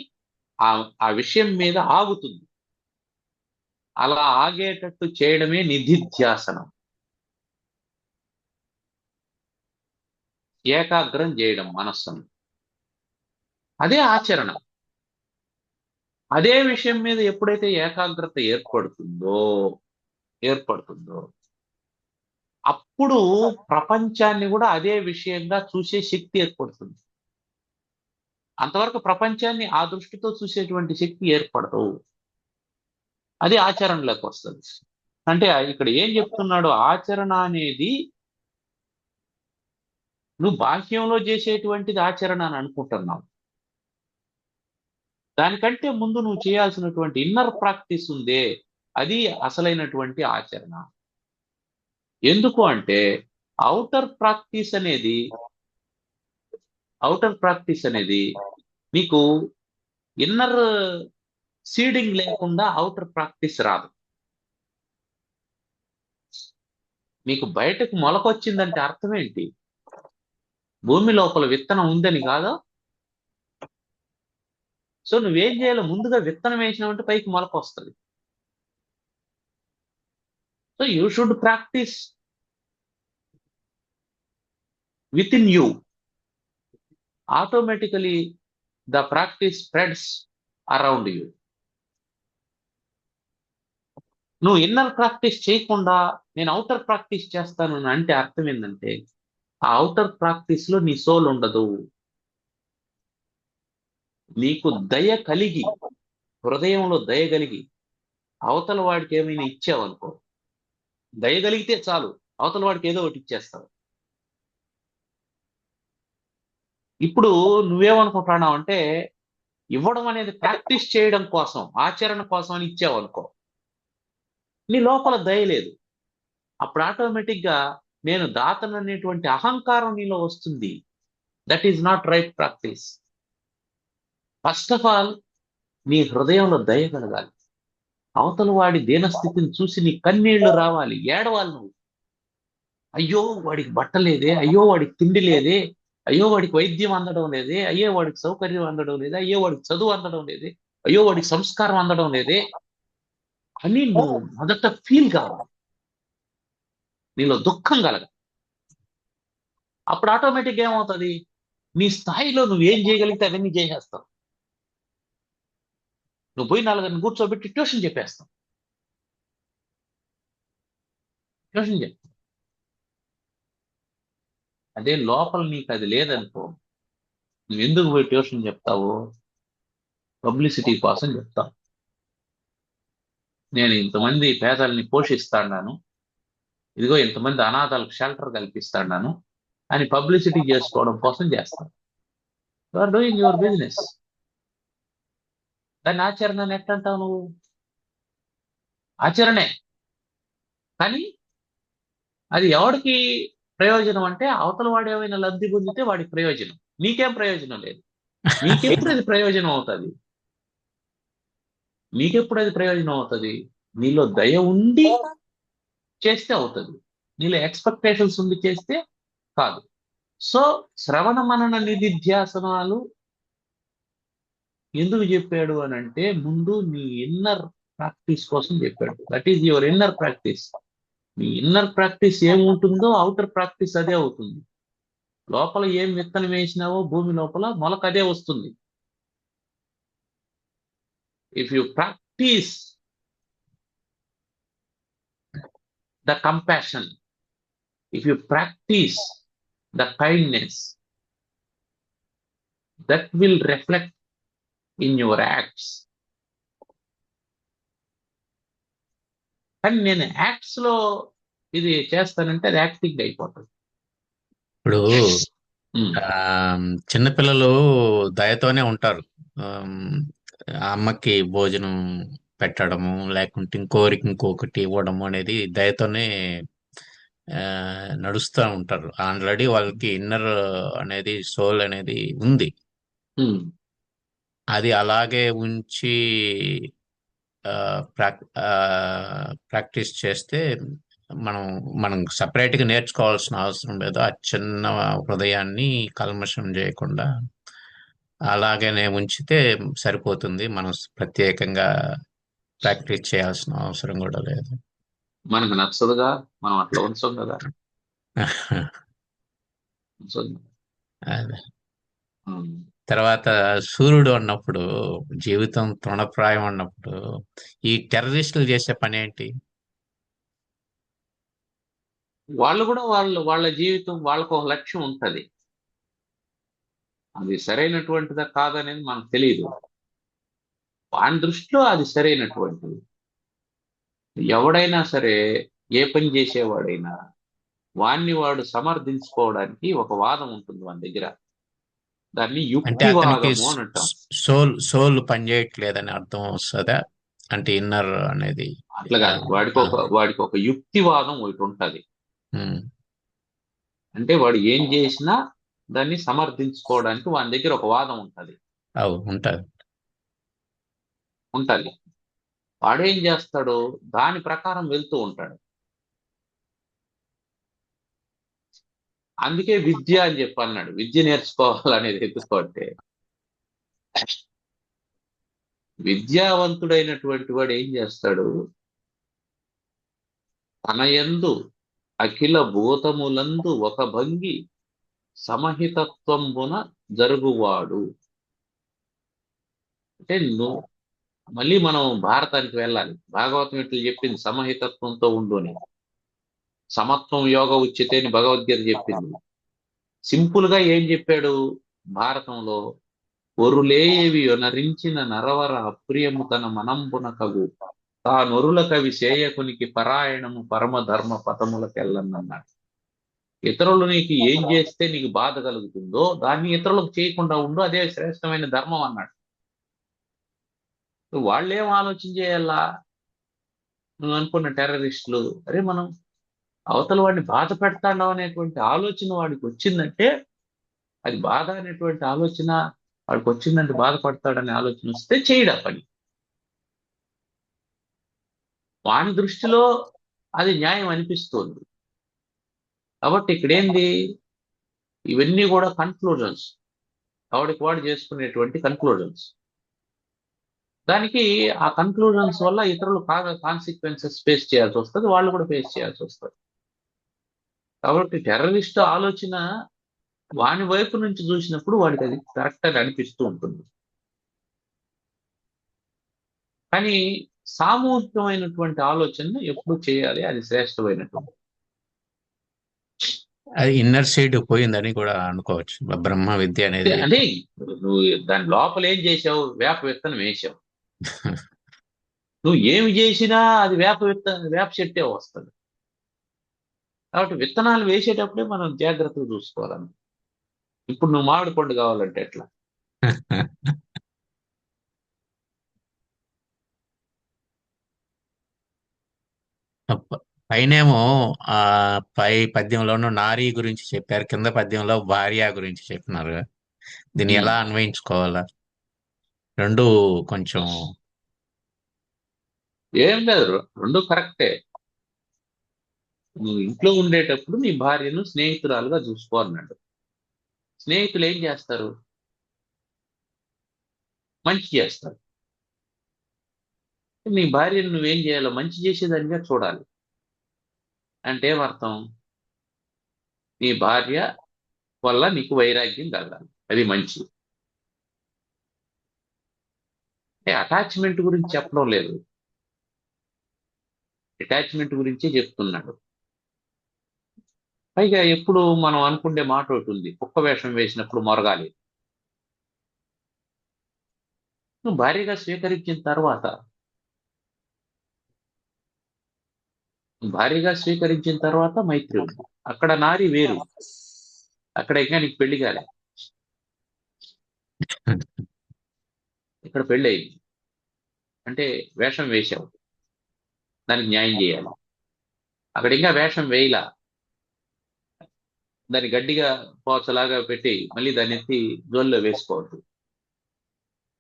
ఆ ఆ విషయం మీద ఆగుతుంది. అలా ఆగేటట్టు చేయడమే నిధిధ్యాసనం, ఏకాగ్రం చేయడం మనస్సును. అదే ఆచరణ. అదే విషయం మీద ఎప్పుడైతే ఏకాగ్రత ఏర్పడుతుందో అప్పుడు ప్రపంచాన్ని కూడా అదే విషయంగా చూసే శక్తి ఏర్పడుతుంది. అంతవరకు ప్రపంచాన్ని ఆ దృష్టితో చూసేటువంటి శక్తి ఏర్పడదు. అది ఆచరణలోకి వస్తుంది. అంటే ఇక్కడ ఏం చెప్తున్నాడు? ఆచరణ అనేది నువ్వు బాహ్యంలో చేసేటువంటిది ఆచరణ అని అనుకుంటున్నావు. దానికంటే ముందు నువ్వు చేయాల్సినటువంటి ఇన్నర్ ప్రాక్టీస్ ఉందే, అది అసలైనటువంటి ఆచరణ. ఎందుకు అంటే అవుటర్ ప్రాక్టీస్ అనేది నీకు ఇన్నర్ సీడింగ్ లేకుండా అవుటర్ ప్రాక్టీస్ రాదు. మీకు బయటకు మొలకొచ్చిందంటే అర్థం ఏంటి? భూమి లోపల విత్తనం ఉందని కాదా? సో నువ్వేం చేయాలి? ముందుగా విత్తనం వేసినావంటే పైకి మొలక వస్తుంది. So you should practice with in you. Automatically the practice spreads around you. నువ్వు ఇన్నర్ ప్రాక్టీస్ చేయకుండా నేను అవుటర్ ప్రాక్టీస్ చేస్తాను అని అంటే అర్థం ఏంటంటే ఆ అవుటర్ ప్రాక్టీస్ లో నీ సోల్ ఉండదు. నీకు దయ కలిగి, హృదయంలో దయ కలిగి అవతల వాడికి ఏమైనా ఇచ్చావనుకో, దయ కలిగితే చాలు, అవతల వాడికి ఏదో ఒకటి ఇచ్చేస్తావు. ఇప్పుడు నువ్వేమనుకుంటున్నావు అంటే ఇవ్వడం అనేది ప్రాక్టీస్ చేయడం కోసం, ఆచరణ కోసం అని ఇచ్చావనుకో, నీ లోపల దయ లేదు. అప్పుడు ఆటోమేటిక్ గా నేను దాతననేటువంటి అహంకారం నీలో వస్తుంది. That is not right practice. First of all నీ హృదయంలో దయ కలగాలి. అవతల వాడి దీనస్థితిని చూసి నీ కన్నీళ్లు రావాలి, ఏడవాలి నువ్వు. అయ్యో వాడికి బట్ట లేదే, అయ్యో వాడికి తిండి లేదే, అయ్యో వాడికి వైద్యం అందడం లేదే, అయ్యో వాడికి సౌకర్యం అందడం లేదే, అయ్యో వాడికి చదువు అందడం లేదే, అయ్యో వాడికి సంస్కారం అందడం లేదే అని నువ్వు మొదట ఫీల్ కావాలి. నీలో దుఃఖం కలగ. అప్పుడు ఆటోమేటిక్గా ఏమవుతుంది? నీ స్థాయిలో నువ్వు ఏం చేయగలిగితే అవన్నీ చేసేస్తావు. నువ్వు పోయి నలుగురిని కూర్చోబెట్టి ట్యూషన్ చెప్పేస్తావు. ట్యూషన్ చెప్పు. అదే లోపల నీకు అది లేదనుకో, నువ్వు ఎందుకు పోయి ట్యూషన్ చెప్తావు? పబ్లిసిటీ కోసం చెప్తావు. నేను ఇంతమంది పేదల్ని పోషిస్తాను, ఇదిగో ఇంతమంది అనాథాలకు షెల్టర్ కల్పిస్తాను అని పబ్లిసిటీ చేసుకోవడం కోసం చేస్తాను. You are doing your business. దాన్ని ఆచరణ అని ఎట్లంటావు నువ్వు? ఆచరణే, కానీ అది ఎవరికి ప్రయోజనం అంటే అవతల వాడు ఏమైనా లబ్ధి పొందితే వాడికి ప్రయోజనం, నీకేం ప్రయోజనం లేదు. నీకెప్పుడు అది ప్రయోజనం అవుతుంది? నీకెప్పుడు అది ప్రయోజనం అవుతుంది? నీలో దయ ఉండి చేస్తే అవుతుంది, నీలో ఎక్స్పెక్టేషన్స్ ఉండి చేస్తే కాదు. సో శ్రవణ మనన నిధిధ్యాసనాలు ఎందుకు చెప్పాడు అని అంటే, ముందు నీ ఇన్నర్ ప్రాక్టీస్ కోసం చెప్పాడు. That is your inner practice. నీ ఇన్నర్ ప్రాక్టీస్ ఏముంటుందో అవుటర్ ప్రాక్టీస్ అదే అవుతుంది. లోపల ఏం విత్తనం వేసినావో భూమి లోపల మొలక అదే వస్తుంది. If you practice the compassion, if you practice the kindness, that will reflect in your acts. కానీ నేను యాక్ట్స్ లో ఇది చేస్తానంటే అది యాక్టింగ్ అయిపోతుంది. ఇప్పుడు ఉమ్, ఆ, చిన్నపిల్లలు దయతోనే ఉంటారు. ఆమ్, ఆ అమ్మకి భోజనం పెట్టడము, లేకుంటే ఇంకొకటి ఇవ్వడము అనేది దయతోనే ఆ, నడుస్తూ ఉంటారు. ఆల్రెడీ వాళ్ళకి ఇన్నర్ అనేది, సోల్ అనేది ఉంది. ఉమ్, అది అలాగే ఉంచి ఆ, ప్రాక్టీస్ చేస్తే మనం మనం సపరేట్గా నేర్చుకోవాల్సిన అవసరం లేదు. ఆ చిన్న హృదయాన్ని కల్మషం చేయకుండా అలాగనే ఉంచితే సరిపోతుంది. మనం ప్రత్యేకంగా ప్రాక్టీస్ చేయాల్సిన అవసరం కూడా లేదు. మనకు నచ్చదుగా, మనం అట్లా ఉంచాం కదా. ఉంచదు. అదే. ఉమ్. తర్వాత సూర్యుడు అన్నప్పుడు, జీవితం తృణప్రాయం అన్నప్పుడు, ఈ టెర్రరిస్టులు చేసే పని ఏంటి? వాళ్ళు కూడా వాళ్ళ జీవితం, వాళ్ళకు ఒక లక్ష్యం ఉంటది. అది సరైనటువంటిదా కాదనేది మనకు తెలియదు. వాని దృష్టిలో అది సరైనటువంటిది. ఎవడైనా సరే, ఏ పని చేసేవాడైనా వాణ్ణి వాడు సమర్థించుకోవడానికి ఒక వాదం ఉంటుంది మన దగ్గర. దాన్ని అంటే అతనికి యుక్తివాదము అని అంటాం. సోల్ సోల్ పనిచేయట్లేదని అర్థం వస్తుందా? అంటే ఇన్నర్ అనేది అట్లా ఆ, కాదు, ఆ, వాడికి ఒక యుక్తివాదం ఒకటి ఉంటది. ఉమ్, అంటే వాడు ఏం చేసినా దాన్ని సమర్థించుకోవడానికి వాని దగ్గర ఒక వాదం ఉంటది. అవు ఉంటది. ఉంటది. వాడేం చేస్తాడు, దాని ప్రకారం వెళ్తూ ఉంటాడు. అందుకే విద్య అని చెప్పి అన్నాడు. విద్య నేర్చుకోవాలనేది ఎందుకంటే, విద్యావంతుడైనటువంటి వాడు ఏం చేస్తాడు, తన యందు అఖిల భూతములందు ఒక భంగి సమహితత్వంబున జరుగువాడు. అంటే నువ్వు మళ్ళీ మనం భారతానికి వెళ్ళాలి. భాగవతం ఇట్లు చెప్పింది సమహితత్వంతో ఉండు అని. సమత్వం యోగ ఉచ్యతే అని భగవద్గీత చెప్పింది. సింపుల్ గా ఏం చెప్పాడు భారతంలో? ఒరులేవి యొనరించిన నరవర అప్రియము తన మనంబున కగు తా నొరుల కవి సేయకునికి పరాయణము పరమధర్మ పదములకెళ్ళన్నాడు. ఇతరులు నీకు ఏం చేస్తే నీకు బాధ కలుగుతుందో దాన్ని ఇతరులకు చేయకుండా ఉండు, అదే శ్రేష్టమైన ధర్మం అన్నాడు. వాళ్ళేం ఆలోచన చేయాలా? నువ్వు అనుకున్న టెర్రరిస్టులు, అరే మనం అవతల వాడిని బాధ పెడతాండం అనేటువంటి ఆలోచన వాడికి వచ్చిందంటే, అది బాధ అనేటువంటి ఆలోచన వాడికి వచ్చిందంటే బాధపడతాడనే ఆలోచన వస్తే చేయడా పని. వాని దృష్టిలో అది న్యాయం అనిపిస్తుంది. కాబట్టి ఇక్కడ ఏంది, ఇవన్నీ కూడా కన్క్లూజన్స్, ఎవడికి వాడు చేసుకునేటువంటి కన్క్లూజన్స్. దానికి ఆ కన్క్లూజన్స్ వల్ల ఇతరులు కాన్సిక్వెన్సెస్ ఫేస్ చేయాల్సి వస్తుంది, వాళ్ళు కూడా ఫేస్ చేయాల్సి వస్తుంది. కాబట్టి టెర్రరిస్ట్ ఆలోచన వాని వైపు నుంచి చూసినప్పుడు వాడికి అది కరెక్ట్ అని అనిపిస్తూ ఉంటుంది. కానీ సామూహికమైనటువంటి ఆలోచన ఎప్పుడు చేయాలి, అది శ్రేష్టమైనటువంటి. అది ఇన్నర్ సైడ్ పోయిందని కూడా అనుకోవచ్చు. బ్రహ్మ విద్య అనేది అంటే నువ్వు దాని లోపల ఏం చేసావు? వేప విత్తనం వేసావు. నువ్వు ఏమి చేసినా అది వేప చెట్టే వస్తుంది. కాబట్టి విత్తనాలు వేసేటప్పుడే మనం జాగ్రత్తగా చూసుకోవాలని. ఇప్పుడు నువ్వు మామిడి పండు కావాలంటే ఎట్లా? పైనేమో ఆ పై పద్యంలోనూ నారీ గురించి చెప్పారు, కింద పద్యంలో భార్య గురించి చెప్పినారు. దీన్ని ఉమ్. ఎలా అన్వయించుకోవాలా? రెండు కొంచెం. ఏం లేదు, రెండు కరెక్టే. నువ్వు ఇంట్లో ఉండేటప్పుడు నీ భార్యను స్నేహితురాలుగా చూసుకో అన్నాడు. స్నేహితులు ఏం చేస్తారు? మంచి చేస్తారు. నీ భార్యను నువ్వేం చేయాలో మంచి చేసేదానిగా చూడాలి. అంటే ఏమర్థం? నీ భార్య వల్ల నీకు వైరాగ్యం కలగాలి, అది మంచి. అంటే అటాచ్మెంట్ గురించి చెప్పడం లేదు, అటాచ్మెంట్ గురించే చెప్తున్నాడు. పైగా ఎప్పుడు మనం అనుకునే మాట ఒకటి ఉంది, కుక్క వేషం వేసినప్పుడు మొరగాలి. నువ్వు భార్యగా స్వీకరించిన తర్వాత, మైత్రి ఉంది. అక్కడ నారి వేరు, అక్కడ ఇంకా నీకు పెళ్లి కాలే, ఇక్కడ పెళ్లి అయింది. అంటే వేషం వేశావు, దానికి న్యాయం చేయాలి. అక్కడ ఇంకా వేషం వేయలా, దాన్ని గడ్డిగా పోచలాగా పెట్టి మళ్ళీ దాన్ని ఎత్తి జోల్లో వేసుకోవద్దు.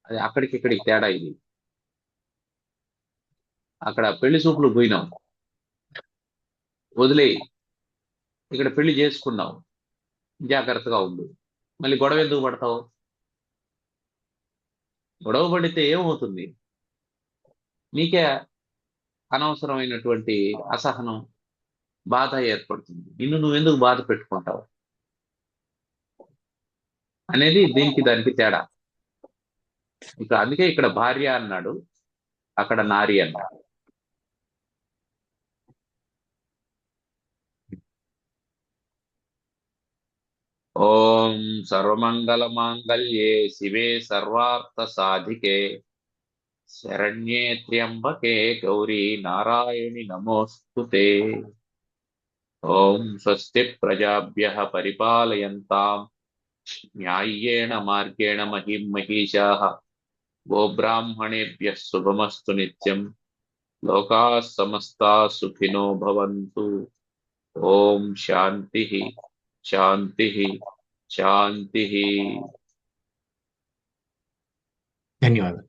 అది అక్కడికి ఇక్కడికి తేడా ఇది. అక్కడ పెళ్లి చూపులు పోయినావు, వదిలేయి. ఇక్కడ పెళ్లి చేసుకున్నావు, జాగ్రత్తగా ఉండు. మళ్ళీ గొడవ ఎందుకు పడతావు? గొడవ పడితే ఏమవుతుంది? నీకే అనవసరమైనటువంటి అసహనం, బాధ ఏర్పడుతుంది. నిన్ను నువ్వు ఎందుకు బాధ పెట్టుకుంటావు అనేది దీనికి దానికి తేడా. అందుకే ఇక్కడ భార్య అన్నాడు, అక్కడ నారి అన్నాడు. ఓం సర్వమంగళ మాంగళ్యే శివే సర్వార్థ సాధికే శరణ్యే త్ర్యంబకే గౌరీ నారాయణి నమోస్తుతే. ఓం స్వస్తి ప్రజాభ్యః పరిపాలయంతాం న్యాయ్యేన మార్గేణ మహిం మహిషాః. గోబ్రాహ్మణేభ్యः శుభమస్తు నిత్యం. లోకాः సమస్తాः సుఖినో భవంతు. ఓం శాంతి శాంతి శాంతి. ధన్యవాదాలు.